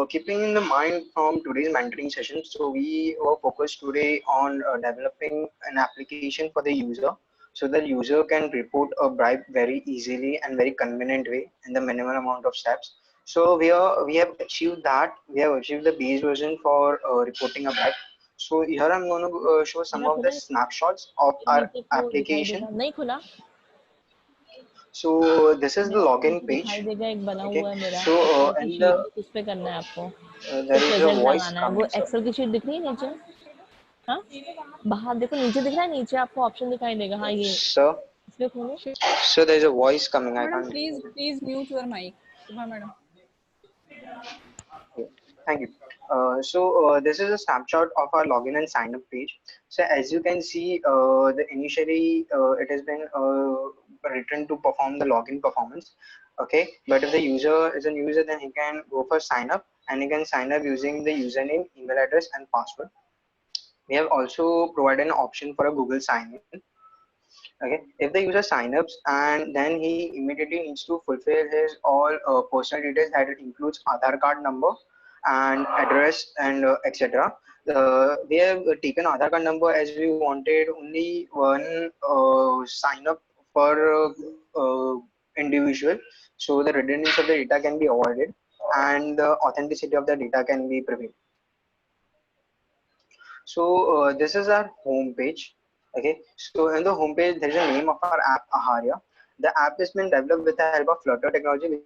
Keeping in the mind from today's mentoring session, so we were focused today on developing an application for the user, so the user can report a bribe very easily and very convenient way in the minimal amount of steps. So we have achieved that. We have achieved the base version for reporting a bribe. So here I'm going to show some of the snapshots of our application. नहीं खुला? So this is the login दिखाई page. देगा एक बना Okay. हुआ है मेरा So Excel की and शीट है, किस पे करना है आपको? there is a present voice लगाना है। वो coming, sir. एक्सेल की शीट दिख रही है नीचे? हाँ, बाहर देखो, नीचे दिख रहा है, नीचे आपको ऑप्शन दिखाई देगा। हाँ, ये Sir, इसमें खोलो। sir, there is a voice coming. I Madam, can't. please mute your mic. Subha madam. Okay, thank you. This is a snapshot of our login and sign up page. So as you can see, initially it has been written to perform the login performance. Okay, but if the user is a user, then he can go for sign up, and he can sign up using the username, email address, and password. We have also provided an option for a Google sign in. Okay, if the user sign-ups and then he immediately needs to fulfill his all personal details, that it includes Aadhaar card number and address and etc. We have taken Aadhaar card number as we wanted only one sign-up per individual, so the redundancy of the data can be avoided. and the authenticity of the data can be prevailed. So this is our home page. Okay, so in the home page there is a name of our app, Aharia. The app has been developed with the help of Flutter technology, which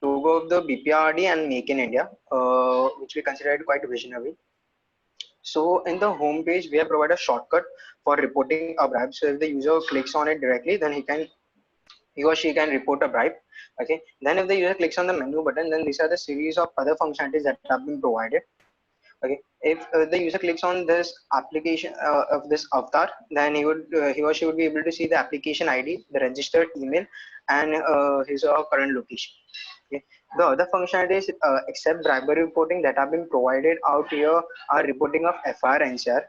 logo of the BPRD and Make in India, which we consider it quite visionary. So in the home page, we have provided a shortcut for reporting a bribe. So if the user clicks on it directly, then he or she can report a bribe. Okay. Then if the user clicks on the menu button, then these are the series of other functionalities that have been provided. Okay. If the user clicks on this application of this avatar, then he or she would be able to see the application ID, the registered email, and his or her current location. Okay. The other functionalities except bribery reporting that have been provided out here are reporting of FIR NCR,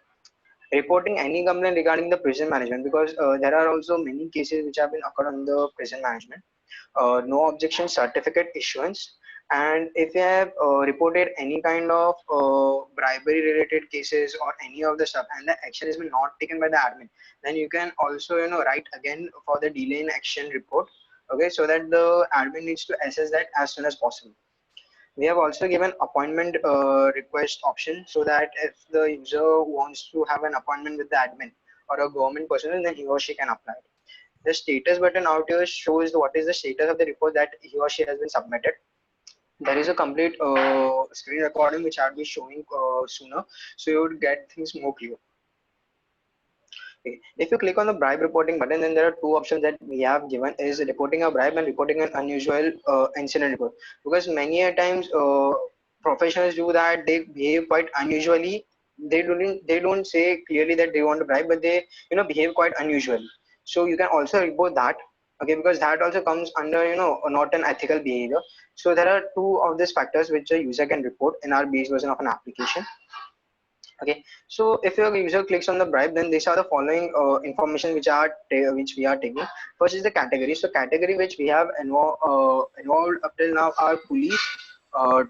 reporting any complaint regarding the prison management, because there are also many cases which have been occurred on the prison management, no objection certificate issuance, and if you have reported any kind of bribery related cases or any of the stuff and the action has been not taken by the admin, then you can also write again for the delay in action report. Okay, so that the admin needs to assess that as soon as possible. We have also given appointment request option, so that if the user wants to have an appointment with the admin or a government personnel, then he or she can apply. The status button out here shows what is the status of the report that he or she has been submitted. There is a complete screen recording which I'll be showing sooner, so you would get things more clear. Okay. If you click on the bribe reporting button, then there are two options that we have given, is reporting a bribe and reporting an unusual incident report. Because many a times professionals do that, they behave quite unusually. They don't say clearly that they want to bribe, but they behave quite unusually. So you can also report that. Okay, because that also comes under not an ethical behavior. So there are two of these factors which a user can report in our base version of an application. Okay, so if your user clicks on the bribe, then these are the following information which we are taking. First is the category. So category which we have involved up till now are police,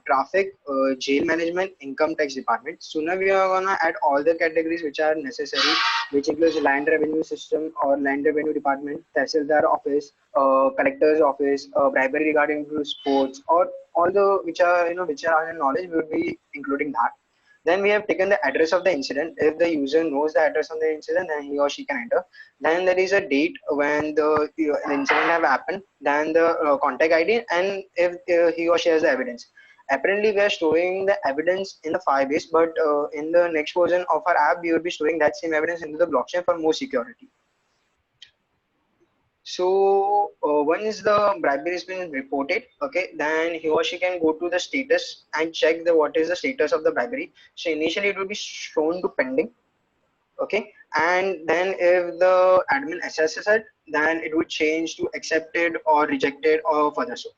traffic, jail management, income tax department. Sooner we are gonna add all the categories which are necessary, which includes land revenue system or land revenue department, Tehsildar office, collector's office, bribery regarding to sports, or all the which are which are in knowledge. We will be including that. Then we have taken the address of the incident. If the user knows the address of the incident, then he or she can enter. Then there is a date when the incident have happened. Then the contact ID, and if he or she has the evidence. Apparently, we are storing the evidence in the Firebase, but in the next version of our app, we will be storing that same evidence into the blockchain for more security. So once the bribery has been reported, okay, then he or she can go to the status and check what is the status of the bribery. So initially it will be shown to pending, okay, and then if the admin assesses it, then it would change to accepted or rejected or further so.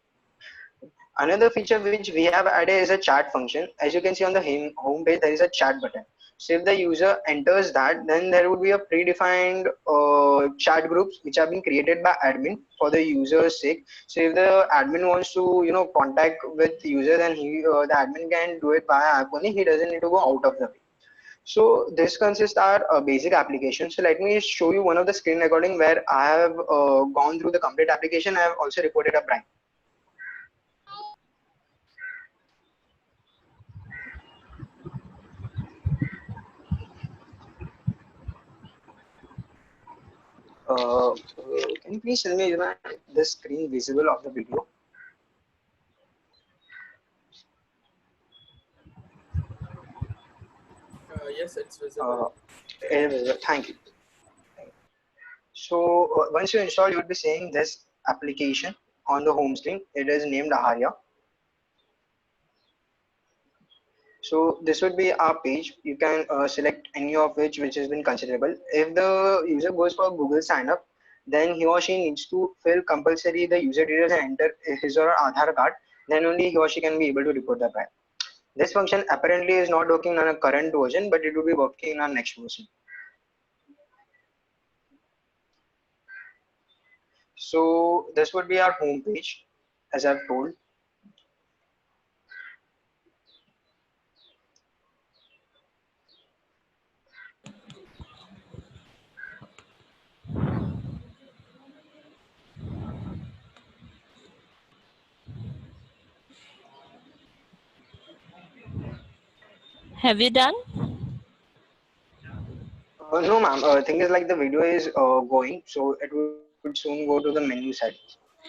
Another feature which we have added is a chat function. As you can see on the home page, there is a chat button. So if the user enters that, then there would be a predefined chat groups which have been created by admin for the user's sake. So if the admin wants to contact with the user, then the admin can do it via app only. He doesn't need to go out of the way. So this consists our basic application. So let me show you one of the screen recording where I have gone through the complete application. I have also reported a bribe. Can you please tell me the screen visible of the video? Yes, it's visible. Thank you. So once you install, you would be seeing this application on the home screen. It is named Aharia. So this would be our page. You can select any of which has been considerable. If the user goes for Google sign up, then he or she needs to fill compulsory the user details and enter his or her Aadhaar card. Then only he or she can be able to report the bribe. This function apparently is not working on a current version, but it will be working on next version. So this would be our home page, as I've told. Have you done? No, ma'am. Thing is like the video is going, so it would soon go to the menu side.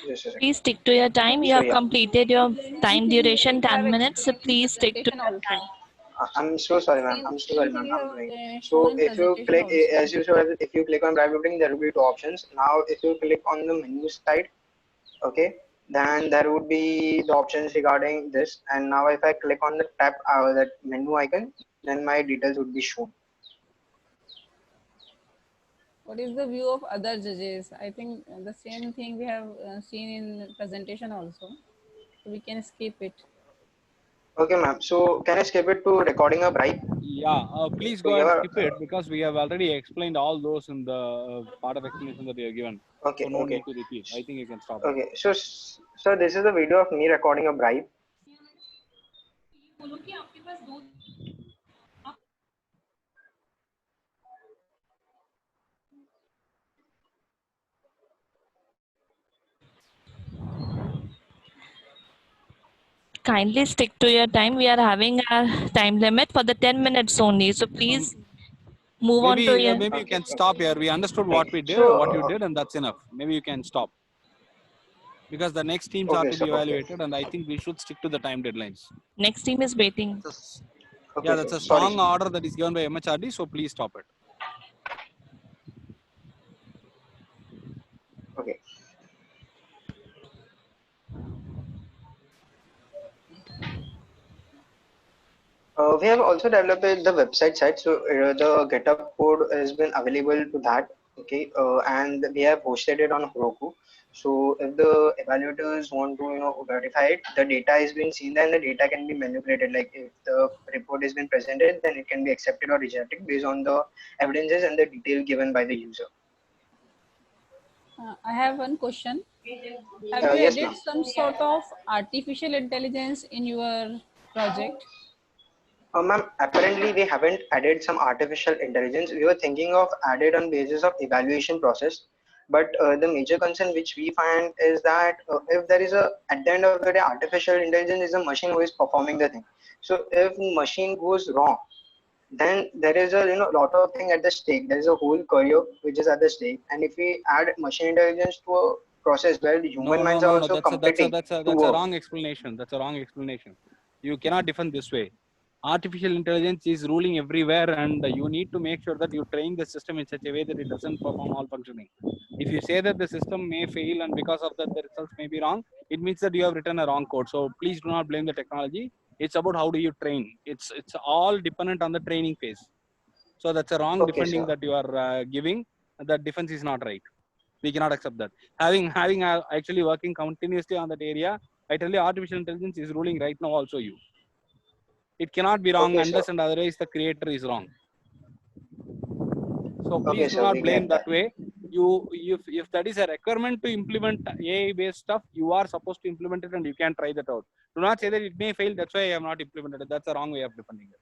Just a second. Please stick to your time. You So have yeah, completed your time duration 10 minutes. So In the please stick to presentation your also. time. I'm so sorry, ma'am. Same, I'm so same sorry, thing ma'am. you I'm have doing. shown So in if you presentation click, also. as you said, if you click on drive routing, there will be two options. Now, if you click on the menu side, okay, then there would be the options regarding this. And now, if I click on the tab, that menu icon, then my details would be shown. What is the view of other judges? I think the same thing we have seen in presentation also. So we can skip it. Okay, ma'am. So can I skip it to recording a bribe? Yeah, please So go ahead your skip it because we have already explained all those in the part of explanation that we have given. okay, So no okay, need to repeat. I think you can stop it. okay. So this is the video of me recording a bribe. Kindly stick to your time. We are having a time limit for the 10 minutes only. So please move on to your. Maybe you can stop here. We understood what we did, So what you did, and that's enough. Maybe you can stop because the next teams are okay, to sir. be Okay, evaluated, and I think we should stick to the time deadlines. Next team is waiting. Yeah, okay, that's sir. a Sorry, strong sir. order that is given by MHRD. So please stop it. Okay. We have also developed the website site, so the GitHub code has been available to that. Okay, and we have posted it on Heroku. So if the evaluators want to, verify it, the data is being seen, then the data can be manipulated. Like if the report has been presented, then it can be accepted or rejected based on the evidences and the detail given by the user. I have one question. Have you Yes, added ma'am. some sort of artificial intelligence in your project? Ma'am, apparently we haven't added some artificial intelligence. We were thinking of added on basis of evaluation process, but the major concern which we find is that if there is at the end of the day, artificial intelligence is a machine who is performing the thing. So if machine goes wrong, then there is a lot of thing at the stake. There is a whole career which is at the stake, and if we add machine intelligence to a process where the human minds are No. also competing That's to a work. wrong explanation. That's a wrong explanation. You cannot defend this way. Artificial intelligence is ruling everywhere, and you need to make sure that you train the system in such a way that it doesn't perform all functioning. If you say that the system may fail and because of that the results may be wrong, it means that you have written a wrong code. So please do not blame the technology. It's about how do you train. It's all dependent on the training phase. So that's a wrong Okay, defending sir. that you are giving. That defense is not right. We cannot accept that. Having actually working continuously on that area, I tell you, artificial intelligence is ruling right now. Also, you. It cannot be wrong Okay, sir. unless and otherwise the creator is wrong. So Okay, please do sir. not We blame get that. that way. If that is a requirement to implement AI based stuff, you are supposed to implement it and you can try that out. Do not say that it may fail. That's why I have not implemented it. That's a wrong way of defending it.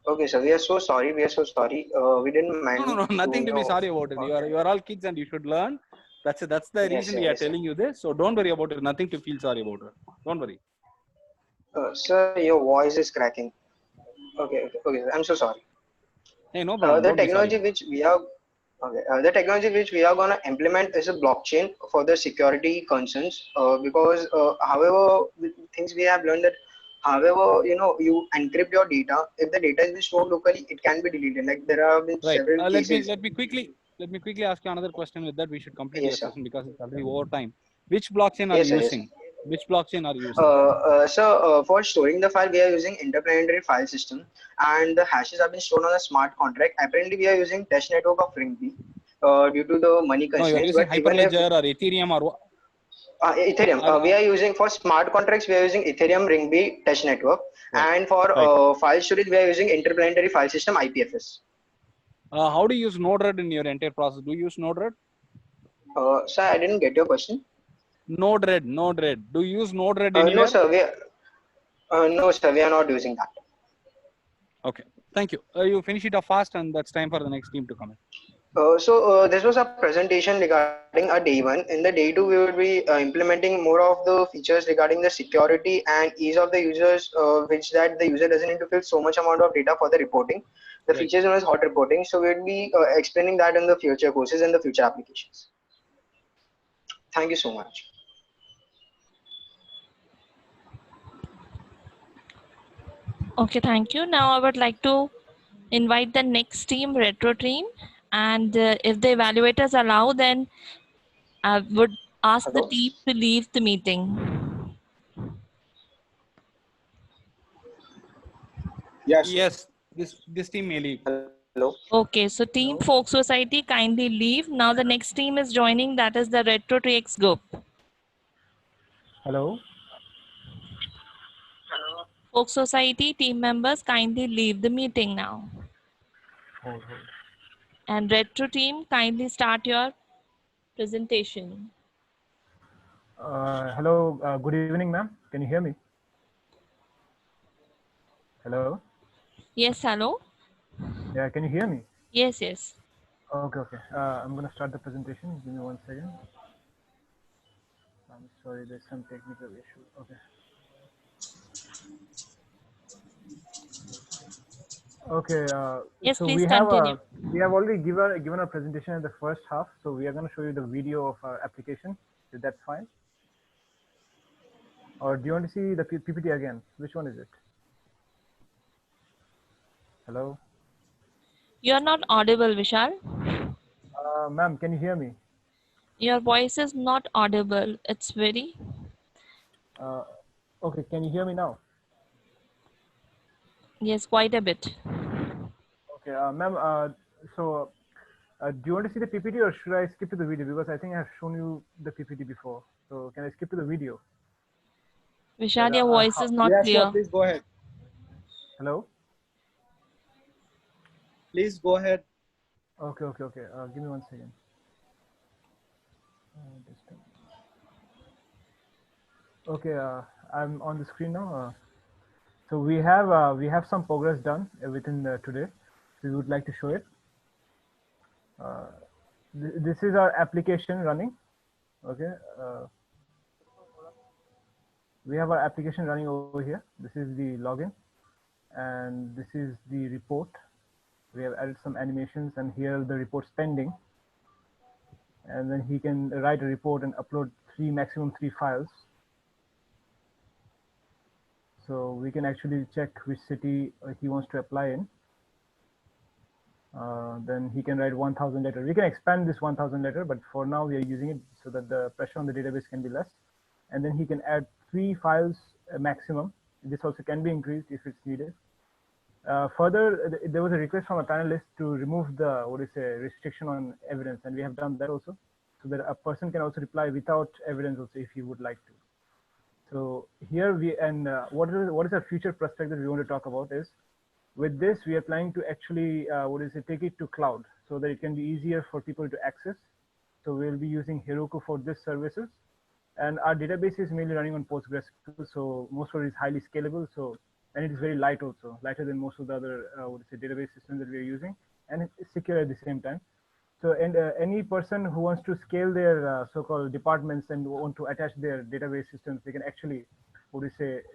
Okay, sir. We are so sorry. We are so sorry. We didn't mind No. to, Nothing to be sorry about it. You are all kids and you should learn. That's the Yes, reason sir. we are Yes, sir. telling you this. So don't worry about it. Nothing to feel sorry about it. Don't worry. Sir, your voice is cracking. Okay. I'm so sorry. Hey, no problem. The Don't be sorry. technology which we are the technology which we are gonna implement is a blockchain for the security concerns. Because however, with things we have learned that however you encrypt your data, if the data is stored locally, it can be deleted. Like there have been Right. several cases. Let me quickly ask you another question. With that, we should complete your Yes, sir. session because it's already over time. Which blockchain are Yes, you sir. Yes, sir. using? Which blockchain are you using? So for storing the file, we are using interplanetary file system, and the hashes have been stored on a smart contract. Apparently, we are using test network of Ringby due to the money No, you are constraints. using But even if Hyperledger or Ethereum or what? Ethereum, we are using for smart contracts, we are using Ethereum Ringby test network, Right. and for Right. file storage, we are using interplanetary file system IPFS. How do you use Node-RED in your entire process? Do you use Node-RED? Sir, I didn't get your question. Node-RED. Do you use Node-RED No, anywhere? sir, no, sir, we are not using that. Okay. Thank you. You finish it off fast, and that's time for the next team to come in. This was a presentation regarding a day one. In the day two, we will be implementing more of the features regarding the security and ease of the users, which that the user doesn't need to fill so much amount of data for the reporting. The Right. features known as hot reporting. So we'll be explaining that in the future courses and the future applications. Thank you so much. Okay, thank you. Now I would like to invite the next team, retro team, and if the evaluators allow, then I would ask the Hello. team to leave the meeting. Yes, this team may leave. Hello. Okay, so team Folk Society kindly leave. Now the next team is joining, that is the Retro TX group. Hello. Folk Society team members kindly leave the meeting now. Hold. And Retro team kindly start your presentation. Hello. Good evening, ma'am. Can you hear me? Hello. Yes, hello? Yeah. Can you hear me? Yes, yes. Okay. I'm gonna start the presentation. Give me 1 second. I'm sorry, there's some technical issue. Okay. Okay. Yes, So please continue. we have already given a presentation in the first half. So we are going to show you the video of our application. Is that fine? Or do you want to see the PPT again? Which one is it? Hello. You are not audible, Vishal. Ma'am, can you hear me? Your voice is not audible. It's very... Okay. Can you hear me now? Yes, quite a bit. Okay, ma'am. Do you want to see the PPT or should I skip to the video? Because I think I have shown you the PPT before. So can I skip to the video? Vishal, your voice is not clear. Please go ahead. Hello. Please go ahead. Okay. Give me 1 second. Okay, I'm on the screen now. So we have some progress done within today. We would like to show it. This is our application running. Okay. We have our application running over here. This is the login, and this is the report. We have added some animations, and here the report's pending. And then he can write a report and upload maximum three files. So we can actually check which city he wants to apply in. Then he can write 1,000 letter. We can expand this 1,000 letter, but for now we are using it so that the pressure on the database can be less. And then he can add 3 files maximum. This also can be increased if it's needed. Further, there was a request from a panelist to remove the restriction on evidence, and we have done that also, so that a person can also reply without evidence also if he would like to. So here what is our future prospect that we want to talk about is, with this we are planning to actually take it to cloud so that it can be easier for people to access. So we'll be using Heroku for this services, and our database is mainly running on PostgreSQL, so most of it is highly scalable. So, and it is very light also, lighter than most of the other database systems that we are using, and it's secure at the same time. So, and any person who wants to scale their so-called departments and want to attach their database systems, they can actually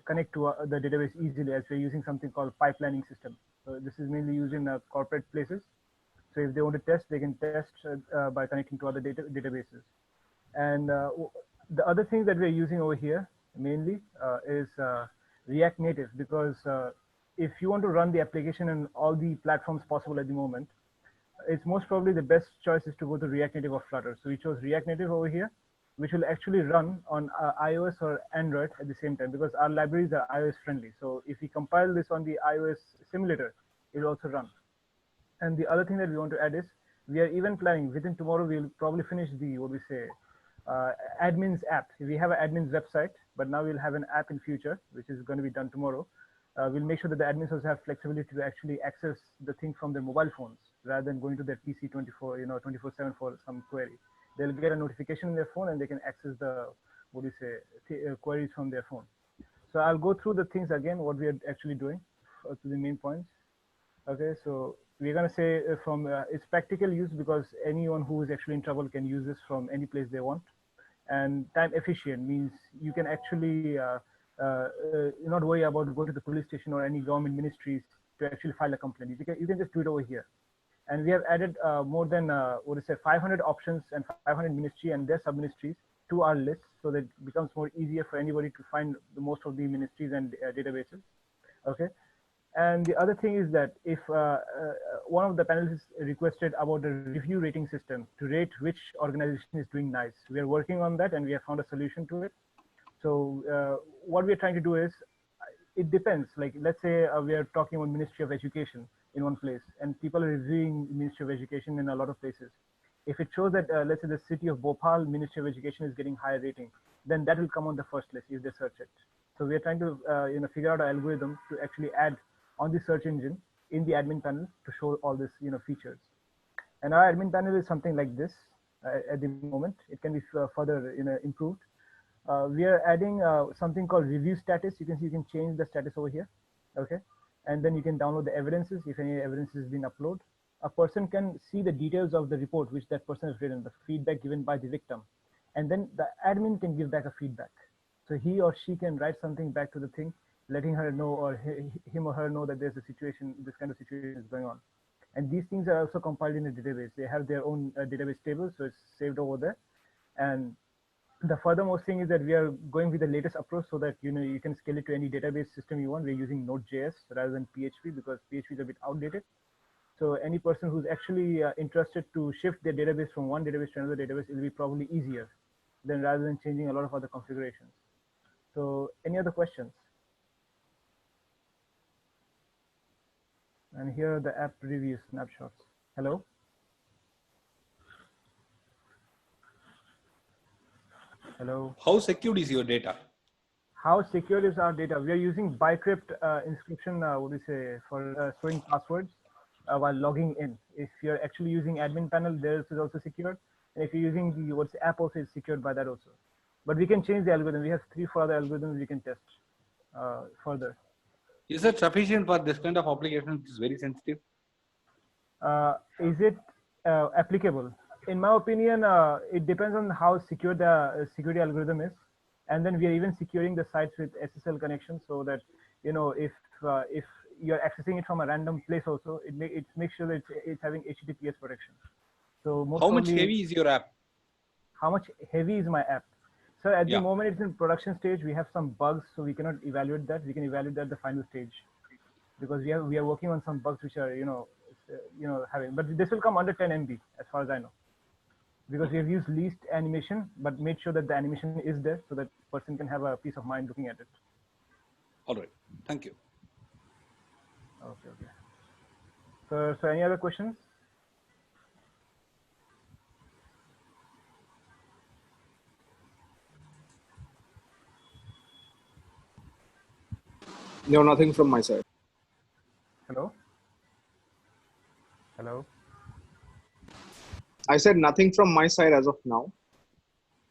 connect to the database easily, as we're using something called pipelining system. So this is mainly used in corporate places. So if they want to test, they can test by connecting to other databases. And the other thing that we're using over here mainly is React Native, because if you want to run the application in all the platforms possible at the moment, it's most probably the best choice is to go to React Native or Flutter. So we chose React Native over here, which will actually run on iOS or Android at the same time, because our libraries are iOS friendly. So if we compile this on the iOS simulator, it will also run. And the other thing that we want to add is, we are even planning within tomorrow, we'll probably finish the admins app. We have an admins website, but now we'll have an app in future, which is going to be done tomorrow. We'll make sure that the admins also have flexibility to actually access the thing from their mobile phones rather than going to their PC 24/7 for some query. They'll get a notification in their phone and they can access the queries from their phone. So I'll go through the things again, what we are actually doing to the main points. Okay, so we're going to say from it's practical use because anyone who is actually in trouble can use this from any place they want. And time efficient means you can actually not worry about going to the police station or any government ministries to actually file a complaint. You can just do it over here. And we have added more than 500 options and 500 ministry and their sub-ministries to our list, so that it becomes more easier for anybody to find the most of the ministries and databases. Okay. And the other thing is that if one of the panelists requested about a review rating system to rate which organization is doing nice, we are working on that and we have found a solution to it. So what we are trying to do is, it depends. Like, let's say we are talking about Ministry of Education in one place, and people are reviewing Ministry of Education in a lot of places. If it shows that, let's say, the city of Bhopal Ministry of Education is getting higher rating, then that will come on the first list if they search it. So we are trying to figure out an algorithm to actually add on the search engine in the admin panel to show all this features. And our admin panel is something like this at the moment. It can be further improved. We are adding something called review status. You can see you can change the status over here. Okay. And then you can download the evidences if any evidence has been uploaded. A person can see the details of the report which that person has written, the feedback given by the victim. And then the admin can give back a feedback. So he or she can write something back to the thing, letting her know, or him or her know that there's a situation, this kind of situation is going on. And these things are also compiled in a database. They have their own database table, so it's saved over there. And the furthermost thing is that we are going with the latest approach so that you can scale it to any database system you want. We're using Node.js rather than PHP because PHP is a bit outdated. So any person who's actually interested to shift their database from one database to another database, it will be probably easier than rather than changing a lot of other configurations. So any other questions? And here are the app review snapshots. Hello? Hello? How secure is your data? How secure is our data? We are using Bicrypt inscription, for storing passwords while logging in. If you're actually using admin panel, theirs is also secured. And if you're using the app, also is secured by that also. But we can change the algorithm. We have 3-4 other algorithms we can test further. Is that sufficient for this kind of application which is very sensitive? Is it applicable? In my opinion, it depends on how secure the security algorithm is. And then we are even securing the sites with SSL connection so that, if you're accessing it from a random place also, it makes sure that it's having HTTPS protection. So how much heavy is your app? How much heavy is my app? So at the moment it's in production stage. We have some bugs, so we cannot evaluate that. We can evaluate that at the final stage because we are working on some bugs which are having. But this will come under 10 MB as far as I know, because we have used least animation, but made sure that the animation is there so that person can have a peace of mind looking at it. All right. Thank you. Okay. So any other questions? No, nothing from my side. Hello? Hello? I said nothing from my side as of now.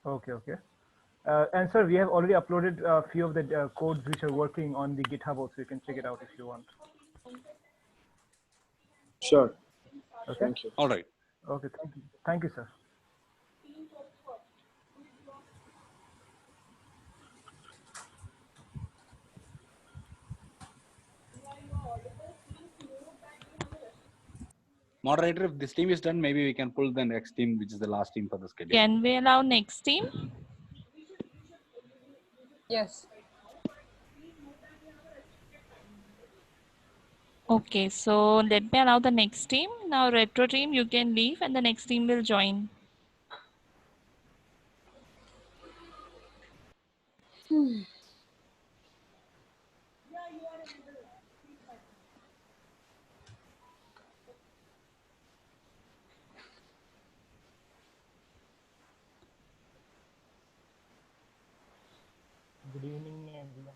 Okay. And sir, we have already uploaded a few of the codes which are working on the GitHub also. You can check it out if you want. Sure. Okay. Thank you. All right. Okay. Thank you, sir. Moderator, if this team is done, maybe we can pull the next team, which is the last team for the schedule. Can we allow next team? Yes. Okay, so let me allow the next team. Now retro team, you can leave and the next team will join. Good evening, everyone.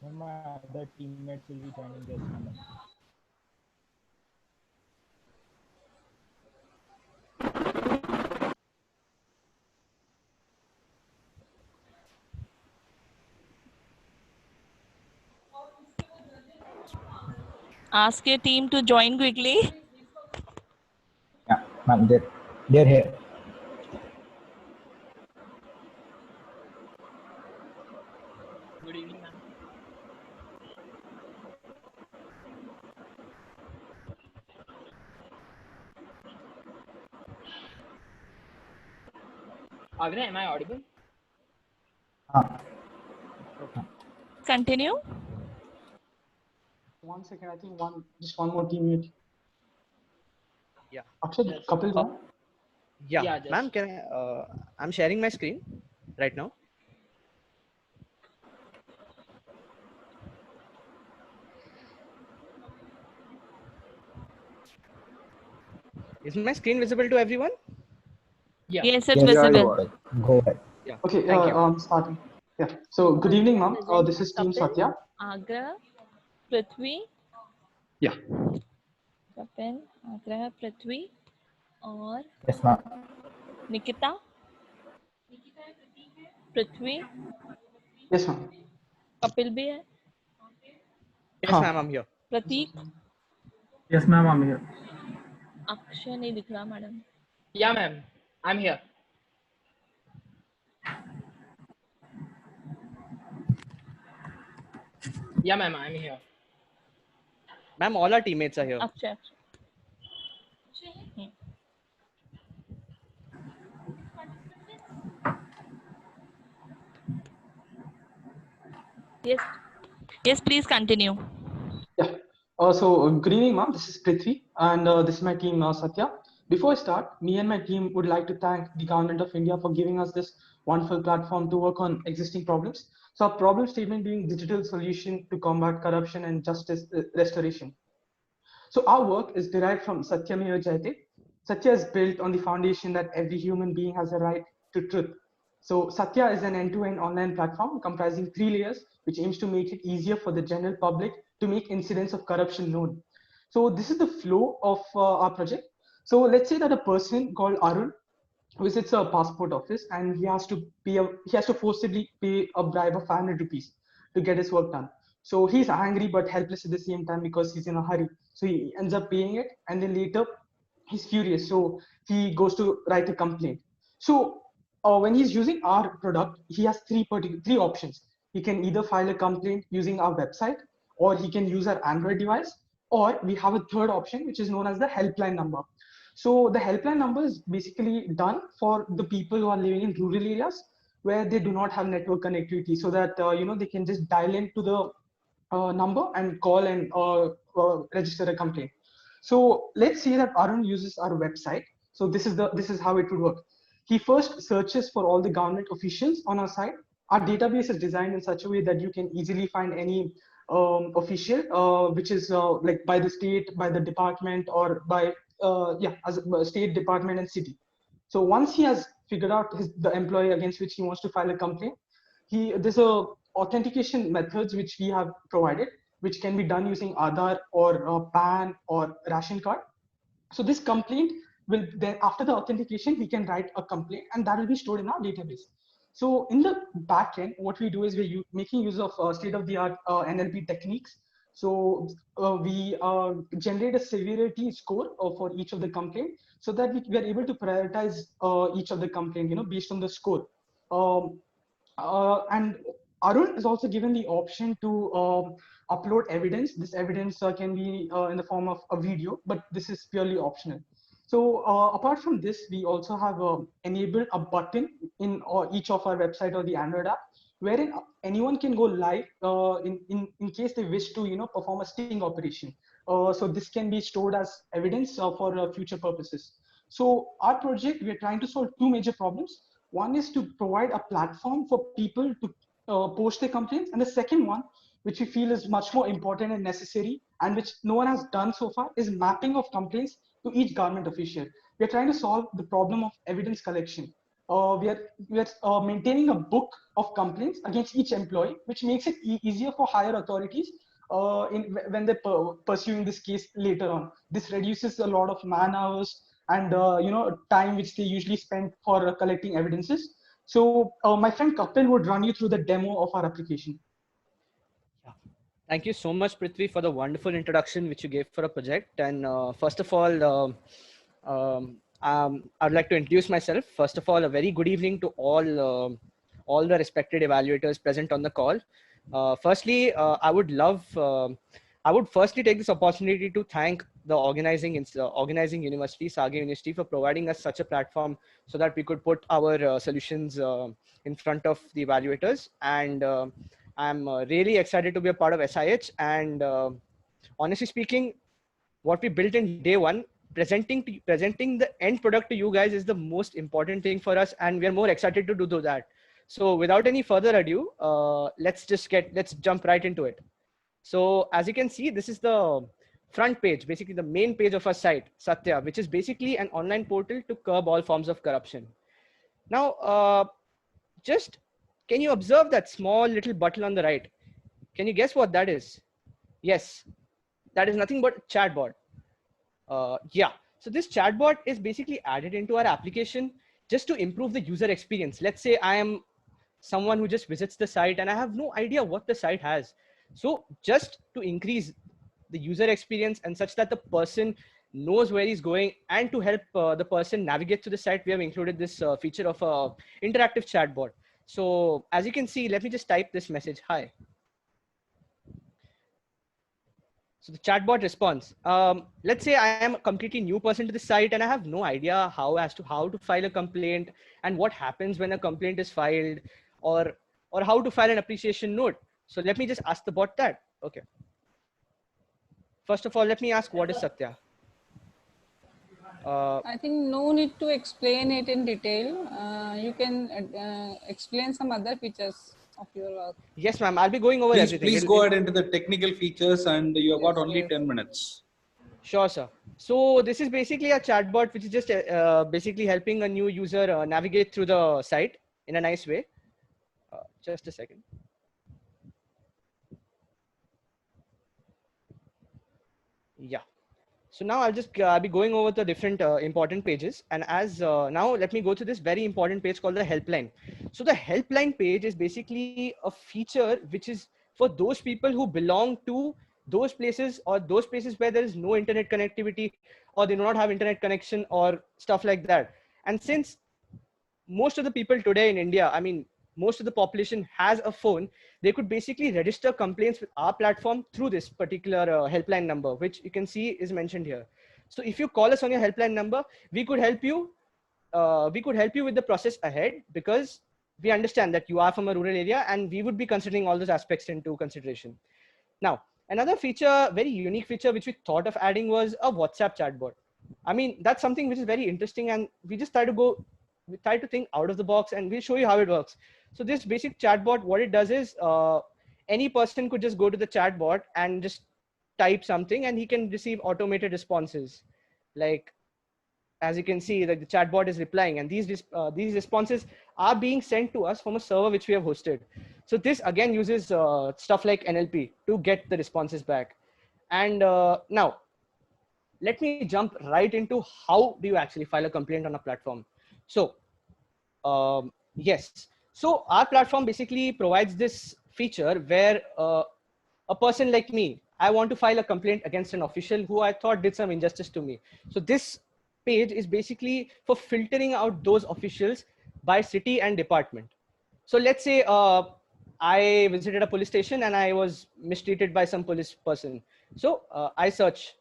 Then my other teammates will be joining their stand-up. Ask your team to join quickly. Yeah, ma'am, they're here. Good evening, ma'am. Agra, am I audible? Continue. One second, I think just one more teammate. Yeah. Akshay, Just, Kapil, go on. Yeah, Yeah, just- ma'am, I'm sharing my screen right now. Is my screen visible to everyone? Yeah. Yes, it's Yes, visible. go ahead. Yeah. Okay, Thank you. starting. Yeah. So good evening, ma'am. This is Team Satya. Agra, Prithvi. Yeah. Kapil, Agra, Prithvi, और Yes, ma'am. Nikita, Prithvi, Yes, ma'am. Kapil भी है, Yes, ma'am, I'm here. Prateek, Yes, ma'am, I'm here. Akshay नहीं दिख रहा madam. Yeah, ma'am. I'm here. Yeah, ma'am, I'm here. Ma'am, all our teammates are here. Akshay. Yes. Yes, please continue. Yeah. Good evening, ma'am. This is Prithvi, and this is my team, Satya. Before I start, me and my team would like to thank the Government of India for giving us this wonderful platform to work on existing problems. So, our problem statement being digital solution to combat corruption and justice restoration. So, our work is derived from Satyameva Jayate. Satya is built on the foundation that every human being has a right to truth. So, Satya is an end-to-end online platform comprising 3 layers, which aims to make it easier for the general public to make incidents of corruption known. So, this is the flow of our project. So, let's say that a person called Arun visits a passport office and he has to forcibly pay a bribe of 500 rupees to get his work done. So he's angry but helpless at the same time because he's in a hurry. So he ends up paying it, and then later he's furious. So he goes to write a complaint. So when he's using our product, he has three options. He can either file a complaint using our website, or he can use our Android device, or we have a third option, which is known as the helpline number. So the helpline number is basically done for the people who are living in rural areas where they do not have network connectivity, so that they can just dial into the number and call and register a complaint. So let's say that Arun uses our website. So this is how it would work. He first searches for all the government officials on our site. Our database is designed in such a way that you can easily find any official, which is like by the state, by the department, or by as a state department and city. So once he has figured out the employee against which he wants to file a complaint, there's a authentication methods which we have provided, which can be done using Aadhaar or PAN or ration card. So this complaint will then, after the authentication, we can write a complaint and that will be stored in our database. So in the backend, what we do is we're making use of state-of-the-art NLP techniques. So we generate a severity score for each of the complaint, so that we are able to prioritize each of the complaint, based on the score. And Arun is also given the option to upload evidence. This evidence can be in the form of a video, but this is purely optional. So apart from this, we also have enabled a button in each of our website or the Android app, wherein anyone can go live in case they wish to perform a sting operation. So this can be stored as evidence for future purposes. So our project, we are trying to solve two major problems. One is to provide a platform for people to post their complaints, and the second one, which we feel is much more important and necessary, and which no one has done so far, is mapping of complaints to each government official. We are trying to solve the problem of evidence collection. we are maintaining a book of complaints against each employee, which makes it easier for higher authorities when they're pursuing this case later on. This reduces a lot of man hours and time which they usually spend for collecting evidences. So my friend Kapil would run you through the demo of our application. Thank you so much, Prithvi, for the wonderful introduction which you gave for a project. And first of all, I'd like to introduce myself. First of all, a very good evening to all the respected evaluators present on the call. Firstly, I would firstly take this opportunity to thank the organizing university, Sage University, for providing us such a platform so that we could put our solutions in front of the evaluators. And I'm really excited to be a part of SIH. And honestly speaking, what we built in day one, presenting the end product to you guys is the most important thing for us, and we're more excited to do that. So without any further ado, let's jump right into it. So as you can see, this is the front page, basically the main page of our site, Satya, which is basically an online portal to curb all forms of corruption. Now, just can you observe that small little button on the right? Can you guess what that is? Yes, that is nothing but chatbot. Yeah, so this chatbot is basically added into our application just to improve the user experience. Let's say I am someone who just visits the site and I have no idea what the site has. So just to increase the user experience and such that the person knows where he's going, and to help the person navigate to the site, we have included this feature of interactive chatbot. So as you can see, let me just type this message, hi. So the chatbot responds. Let's say I am a completely new person to the site and I have no idea how to file a complaint and what happens when a complaint is filed, or how to file an appreciation note. So let me just ask the bot that. Okay. First of all, let me ask, what is Satya? I think no need to explain it in detail. You can explain some other features of your work. Yes, ma'am. I'll be going over everything. Please go ahead into the technical features, and you have got only 10 minutes. Sure, sir. So this is basically a chatbot which is just basically helping a new user navigate through the site in a nice way. Just a second. Yeah. So now I'll just be going over the different important pages. And as now let me go to this very important page called the helpline. So the helpline page is basically a feature which is for those people who belong to those places, or those places where there is no internet connectivity, or they do not have internet connection or stuff like that. And since most of the people today in India, I mean, most of the population has a phone, they could basically register complaints with our platform through this particular helpline number, which you can see is mentioned here. So if you call us on your helpline number, we could help you with the process ahead, because we understand that you are from a rural area and we would be considering all those aspects into consideration. Now, another feature, very unique feature, which we thought of adding was a WhatsApp chatbot. I mean, that's something which is very interesting, and we just try to think out of the box, and we'll show you how it works. So this basic chatbot, what it does is any person could just go to the chatbot and just type something, and he can receive automated responses. Like, as you can see, like the chatbot is replying, and these responses are being sent to us from a server which we have hosted. So this again uses stuff like NLP to get the responses back. And now let me jump right into how do you actually file a complaint on a platform. So yes, so our platform basically provides this feature where a person like me, I want to file a complaint against an official who I thought did some injustice to me. So this page is basically for filtering out those officials by city and department. So let's say I visited a police station and I was mistreated by some police person. So I search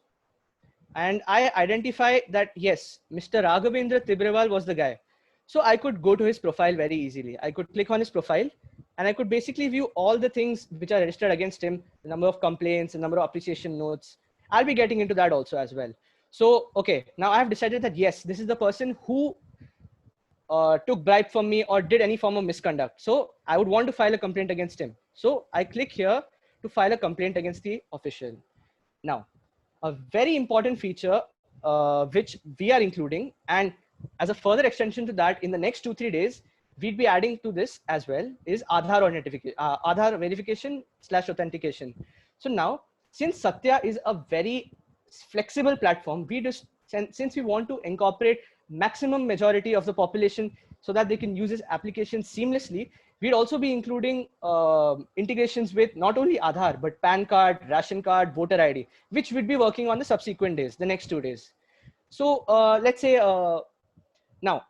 and I identify that, yes, Mr. Raghavendra Tibrewal was the guy. So I could go to his profile very easily. I could click on his profile and I could basically view all the things which are registered against him, the number of complaints, the number of appreciation notes. I'll be getting into that also as well. So, okay, now I've decided that, yes, this is the person who took bribe from me or did any form of misconduct. So I would want to file a complaint against him. So I click here to file a complaint against the official. Now, a very important feature which we are including, and as a further extension to that, in the next 2-3 days, we'd be adding to this as well is Aadhaar Aadhaar verification / authentication. So now, since Satya is a very flexible platform, we just, since we want to incorporate maximum majority of the population so that they can use this application seamlessly, we'd also be including integrations with not only Aadhaar, but PAN card, ration card, voter ID, which we'd be working on the subsequent days, the next 2 days. So let's say now,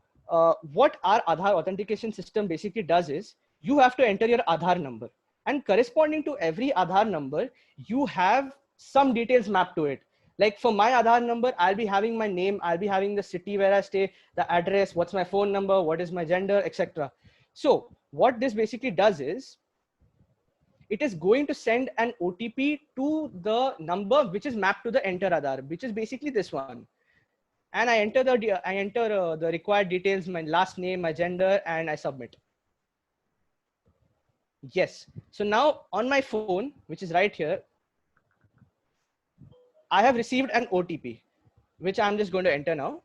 what our Aadhaar authentication system basically does is you have to enter your Aadhaar number, and corresponding to every Aadhaar number, you have some details mapped to it. Like for my Aadhaar number, I'll be having my name, I'll be having the city where I stay, the address, what's my phone number, what is my gender, etc. So what this basically does is it is going to send an OTP to the number which is mapped to the enter Aadhaar, which is basically this one. And I enter the required details, my last name, my gender, and I submit. Yes. So now on my phone, which is right here, I have received an OTP, which I'm just going to enter now.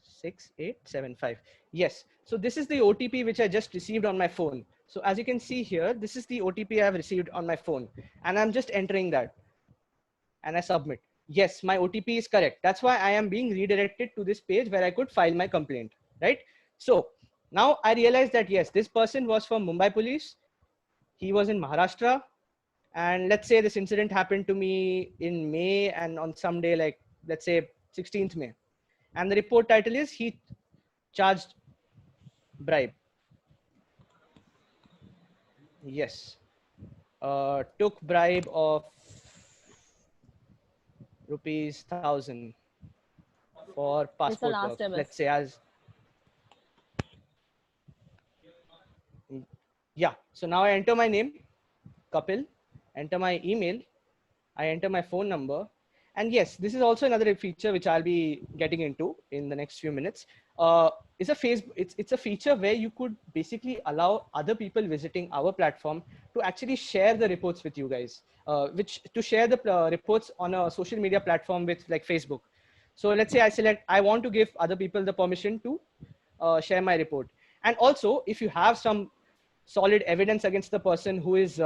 6875. Yes. So this is the OTP which I just received on my phone. So as you can see here, this is the OTP I have received on my phone, and I'm just entering that, and I submit. Yes, my OTP is correct. That's why I am being redirected to this page where I could file my complaint, right? So now I realized that yes, this person was from Mumbai Police. He was in Maharashtra. And let's say this incident happened to me in May, and on some day, like let's say 16th May. And the report title is he charged bribe. Yes. Took bribe of ₹1,000 for passport work. Let's say as, yeah. So now I enter my name, Kapil, enter my email, I enter my phone number. And yes, this is also another feature which I'll be getting into in the next few minutes. It's a feature where you could basically allow other people visiting our platform to actually share the reports with you guys, to share the reports on a social media platform with like Facebook. So let's say I select, I want to give other people the permission to share my report. And also, if you have some solid evidence against the person who is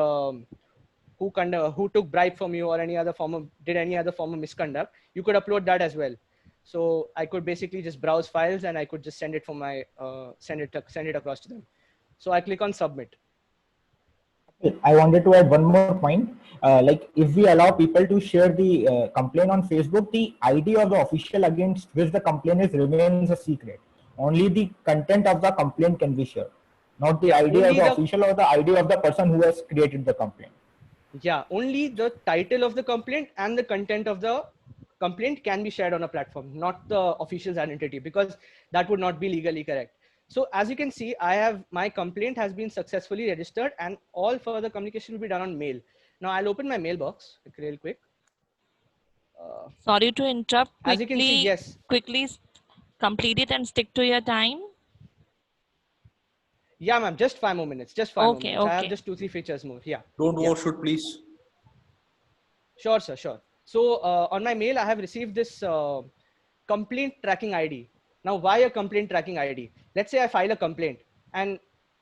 who took bribe from you or did any other form of misconduct, you could upload that as well. So I could basically just browse files and I could just send it for my send it across to them. So I click on submit. I wanted to add one more point. Like if we allow people to share the complaint on Facebook, the ID of the official against which the complaint is remains a secret. Only the content of the complaint can be shared, not the ID of the official or the ID of the person who has created the complaint. Yeah, only the title of the complaint and the content of the complaint can be shared on a platform, not the official's identity, because that would not be legally correct. So as you can see, my complaint has been successfully registered, and all further communication will be done on mail. Now I'll open my mailbox real quick. Sorry to interrupt. Quickly, as you can see, yes. Quickly complete it and stick to your time. Yeah, ma'am. Just 5 more minutes. Just 5 more minutes. I have just 2-3 features more. Yeah. Don't overshoot, please. Sure, sir. Sure. So on my mail, I have received this complaint tracking ID. Now, why a complaint tracking ID? Let's say I file a complaint and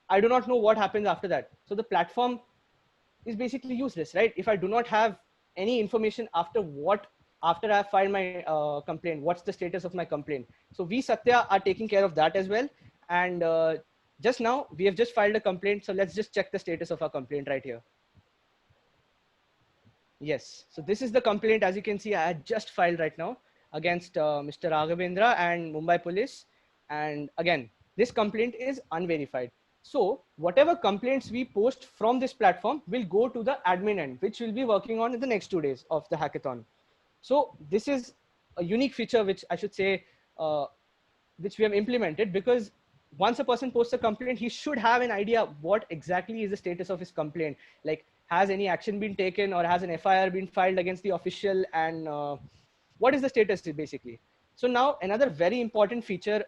I do not know what happens after that. So the platform is basically useless, right? If I do not have any information after I filed my complaint, what's the status of my complaint? So we Satya are taking care of that as well. And just now we have just filed a complaint. So let's just check the status of our complaint right here. Yes. So this is the complaint. As you can see, I had just filed right now against Mr. Raghavendra and Mumbai Police. And again, this complaint is unverified. So whatever complaints we post from this platform will go to the admin end, which we'll be working on in the next 2 days of the hackathon. So this is a unique feature, which I should say, which we have implemented, because once a person posts a complaint, he should have an idea what exactly is the status of his complaint. Like, has any action been taken or has an FIR been filed against the official, and what is the status basically. So now another very important feature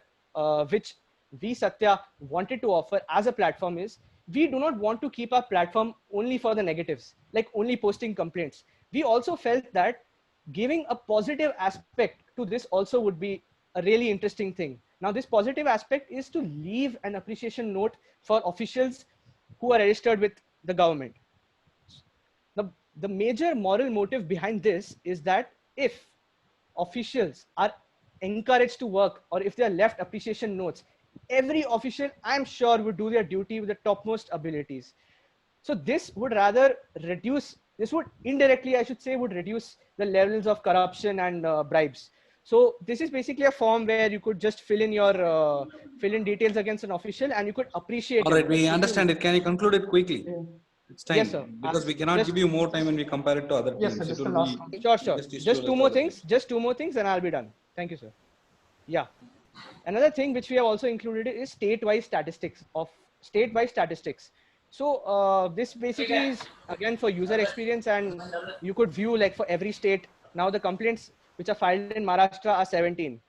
which we Satya wanted to offer as a platform is, we do not want to keep our platform only for the negatives, like only posting complaints. We also felt that giving a positive aspect to this also would be a really interesting thing. Now, this positive aspect is to leave an appreciation note for officials who are registered with the government. The major moral motive behind this is that if officials are encouraged to work, or if they are left appreciation notes, every official, I'm sure, would do their duty with the topmost abilities. So this would rather reduce, this would indirectly, I should say, would reduce the levels of corruption and bribes. So this is basically a form where you could just fill in your fill in details against an official, and you could appreciate. All right, we understand it. Can you conclude it quickly? It's time. Yes, sir. Because we cannot give you more time when we compare it to other Yes, teams. sir, just It the will last be one. Sure. just Just two more things. Just two more things, and I'll be done. Thank you, sir. Yeah. Another thing which we have also included is state-wise statistics So this basically is again for user experience, and you could view like for every state. Now the complaints which are filed in Maharashtra are 17.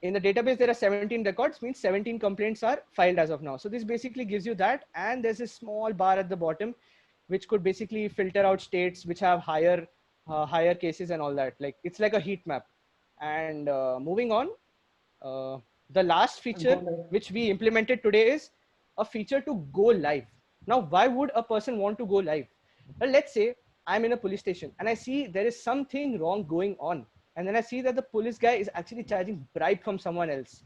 In the database, there are 17 records, means 17 complaints are filed as of now. So this basically gives you that, and there's a small bar at the bottom, which could basically filter out states which have higher cases and all that. Like it's like a heat map. And moving on, the last feature which we implemented today is a feature to go live. Now, why would a person want to go live? Well, let's say I'm in a police station and I see there is something wrong going on. And then I see that the police guy is actually charging bribe from someone else,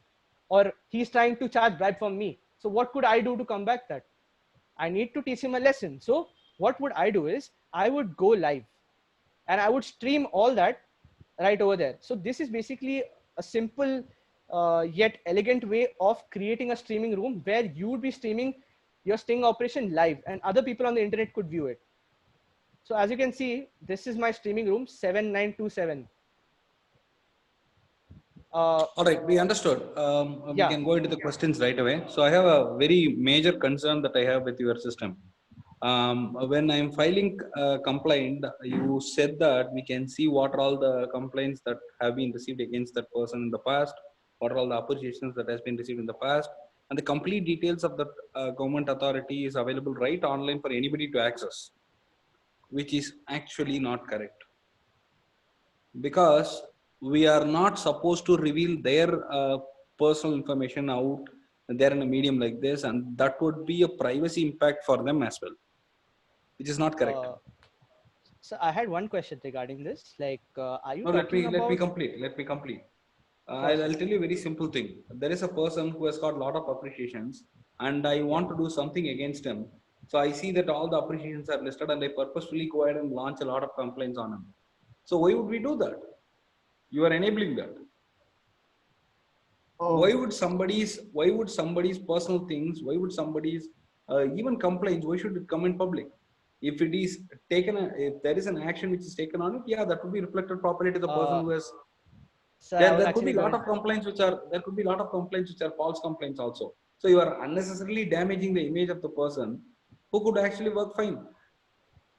or he's trying to charge bribe from me. So what could I do to combat that? I need to teach him a lesson. So what would I do is I would go live and I would stream all that right over there. So this is basically a simple yet elegant way of creating a streaming room where you would be streaming your sting operation live and other people on the internet could view it. So as you can see, this is my streaming room 7927. All right, we understood. We can go into the questions right away. So I have a very major concern that I have with your system. When I'm filing a complaint, you said that we can see what are all the complaints that have been received against that person in the past, what are all the applications that has been received in the past, and the complete details of the government authority is available right online for anybody to access, which is actually not correct. Because we are not supposed to reveal their personal information out there in a medium like this, and that would be a privacy impact for them as well, which is not correct. So I had one question regarding this. Like, are you No, talking about... let me complete. I'll tell you a very simple thing. There is a person who has got a lot of appreciations, and I want to do something against him. So I see that all the appreciations are listed, and I purposefully go ahead and launch a lot of complaints on him. So why would we do that? You are enabling that. Why would somebody's personal things, why would somebody's even complaints, why should it come in public? If it is taken, if there is an action which is taken on it, yeah, that would be reflected properly to the person who has. There could be a lot of complaints which are false complaints also. So you are unnecessarily damaging the image of the person who could actually work fine.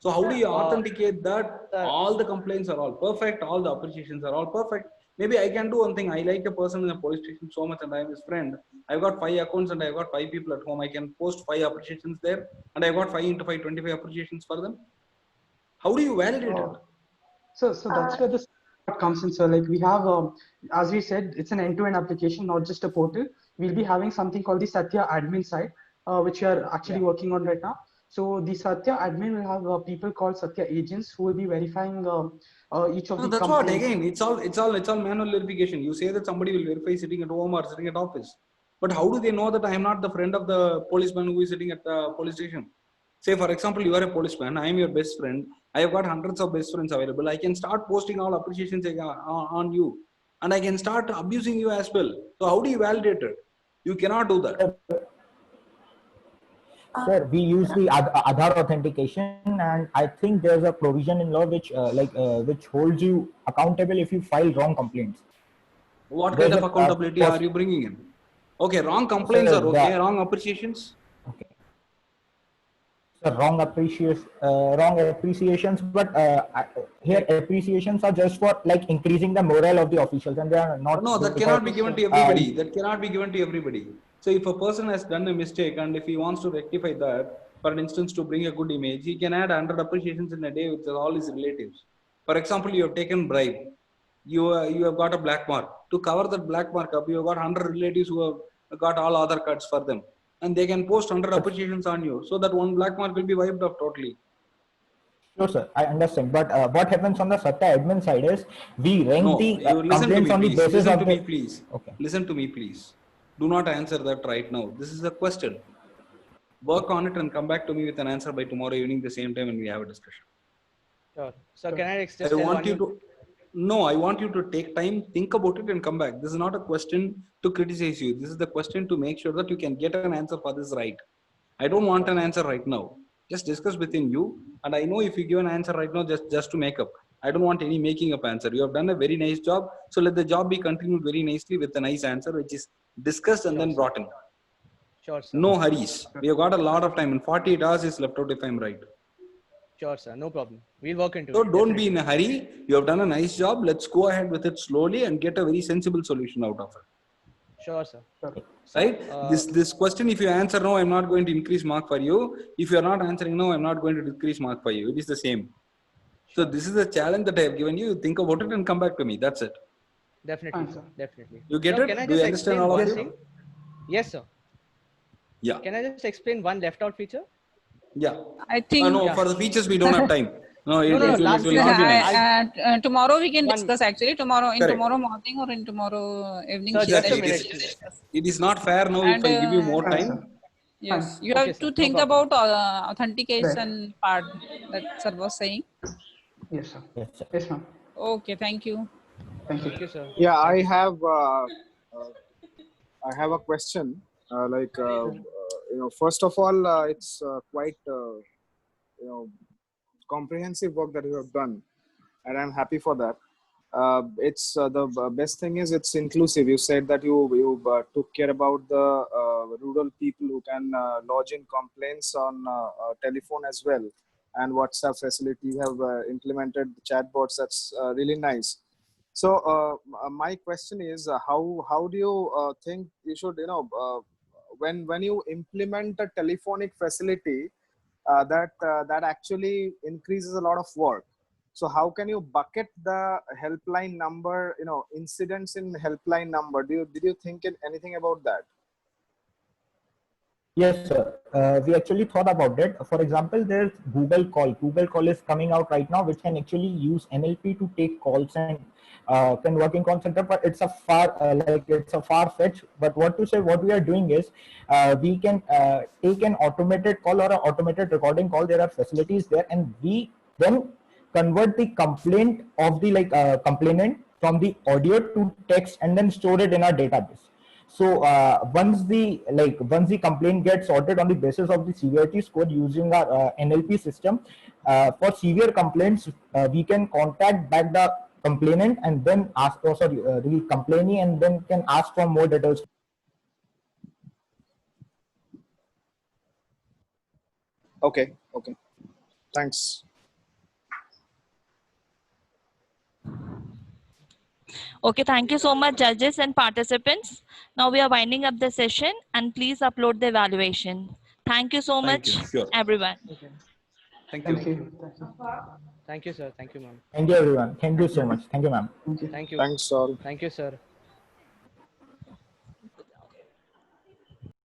So how do you authenticate that all the complaints are all perfect, all the appreciations are all perfect? Maybe I can do one thing. I like a person in a police station so much and I am his friend. I've got 5 accounts and I've got 5 people at home. I can post 5 appreciations there and I've got 5 into 5, 25 appreciations for them. How do you validate it? So that's where this comes in. So like we have, as we said, it's an end-to-end application, not just a portal. We'll be having something called the Satya admin side, which we are actually working on right now. So the Satya admin will have people called Satya agents who will be verifying each of the that's complaints. what, again, it's all manual verification. You say that somebody will verify sitting at home or sitting at office, but how do they know that I am not the friend of the policeman who is sitting at the police station? Say for example, you are a policeman, I am your best friend, I have got hundreds of best friends available. I can start posting all appreciations on you and I can start abusing you as well. So how do you validate it? You cannot do that. Sir, we use the Aadhaar authentication, and I think there's a provision in law which which holds you accountable if you file wrong complaints. What kind of accountability are you bringing in? Okay, wrong complaints are okay, wrong appreciations. Okay. So wrong appreciations, but here appreciations are just for like increasing the morale of the officials, and they are not. No, that cannot be given to everybody. That cannot be given to everybody. So if a person has done a mistake and if he wants to rectify that, for instance, to bring a good image, he can add 100 appreciations in a day with all his relatives. For example, you have taken bribe. you have got a black mark. To cover that black mark up, you have got 100 relatives who have got all other cards for them, and they can post 100 appreciations on you, so that one black mark will be wiped off totally. Sure, sir. I understand. But what happens on the Satya admin side is we rank the You listen to complaints me, on the please. basis Listen of to the. me, please. Okay. Listen to me, please. Do not answer that right now. This is a question. Work on it and come back to me with an answer by tomorrow evening, the same time, when we have a discussion. Sure. So can I just I tell want one you to. No, I want you to take time, think about it, and come back. This is not a question to criticize you. This is the question to make sure that you can get an answer for this right. I don't want an answer right now. Just discuss within you. And I know if you give an answer right now, just to make up. I don't want any making up answer. You have done a very nice job. So let the job be continued very nicely with a nice answer, which is discussed and then brought in. Sure, sir. No hurries. We have got a lot of time, and 48 hours is left out if I'm right. Sure, sir. No problem. We'll work into So it. don't be in a hurry. You have done a nice job. Let's go ahead with it slowly and get a very sensible solution out of it. Sure, sir. Right? This question, if you answer no, I'm not going to increase mark for you. If you are not answering no, I'm not going to decrease mark for you. It is the same. So this is the challenge that I have given you. Think about it and come back to me. That's it. Definitely, definitely. You get Sir, it? Can I Do you just understand explain all of one you? thing? Yes, sir. Yeah. Can I just explain one left out feature? Yeah. I think. No, for the features we don't have time. No, it No, will last not be nice. Tomorrow we can One- discuss actually. Tomorrow in Correct. tomorrow morning or in tomorrow evening. Sir, just a session. minute. It is not fair now And, if I give you more time. Yes, you Okay, have sir. to No think problem. about authentication part that sir was saying. Yes, sir. Yes, sir. Yes, ma'am. Okay, thank you. Thank you. Thank you, sir. Yeah, Thank you, I have a question. First of all, it's quite comprehensive work that you have done, and I'm happy for that. It's the best thing is it's inclusive. You said that you took care about the rural people who can lodge in complaints on telephone as well, and WhatsApp facility. You have implemented chatbots. That's really nice. So my question is, how do you think you should, when you implement a telephonic facility, that actually increases a lot of work. So how can you bucket the helpline number, incidents in helpline number? Did you think anything about that? Yes, sir. We actually thought about it. For example, there's Google Call. Google Call is coming out right now, which can actually use NLP to take calls and can work in call center. But it's a far fetch. But what we are doing is we can take an automated call or an automated recording call. There are facilities there, and we then convert the complaint of the complainant from the audio to text and then store it in our database. So once the complaint gets sorted on the basis of the severity score using our NLP system, for severe complaints we can contact back the complainant and then ask, the complainee, and then can ask for more details. Okay. Thanks. Okay, thank you so much, judges and participants. Now we are winding up the session, and please upload the evaluation. Thank you so much, Sure. everyone. Thank you. Thank you. Thank you, sir. Thank you, ma'am. Thank you, everyone. Thank you so much. Thank you, ma'am. Thank you. Thanks all. Thank you, sir.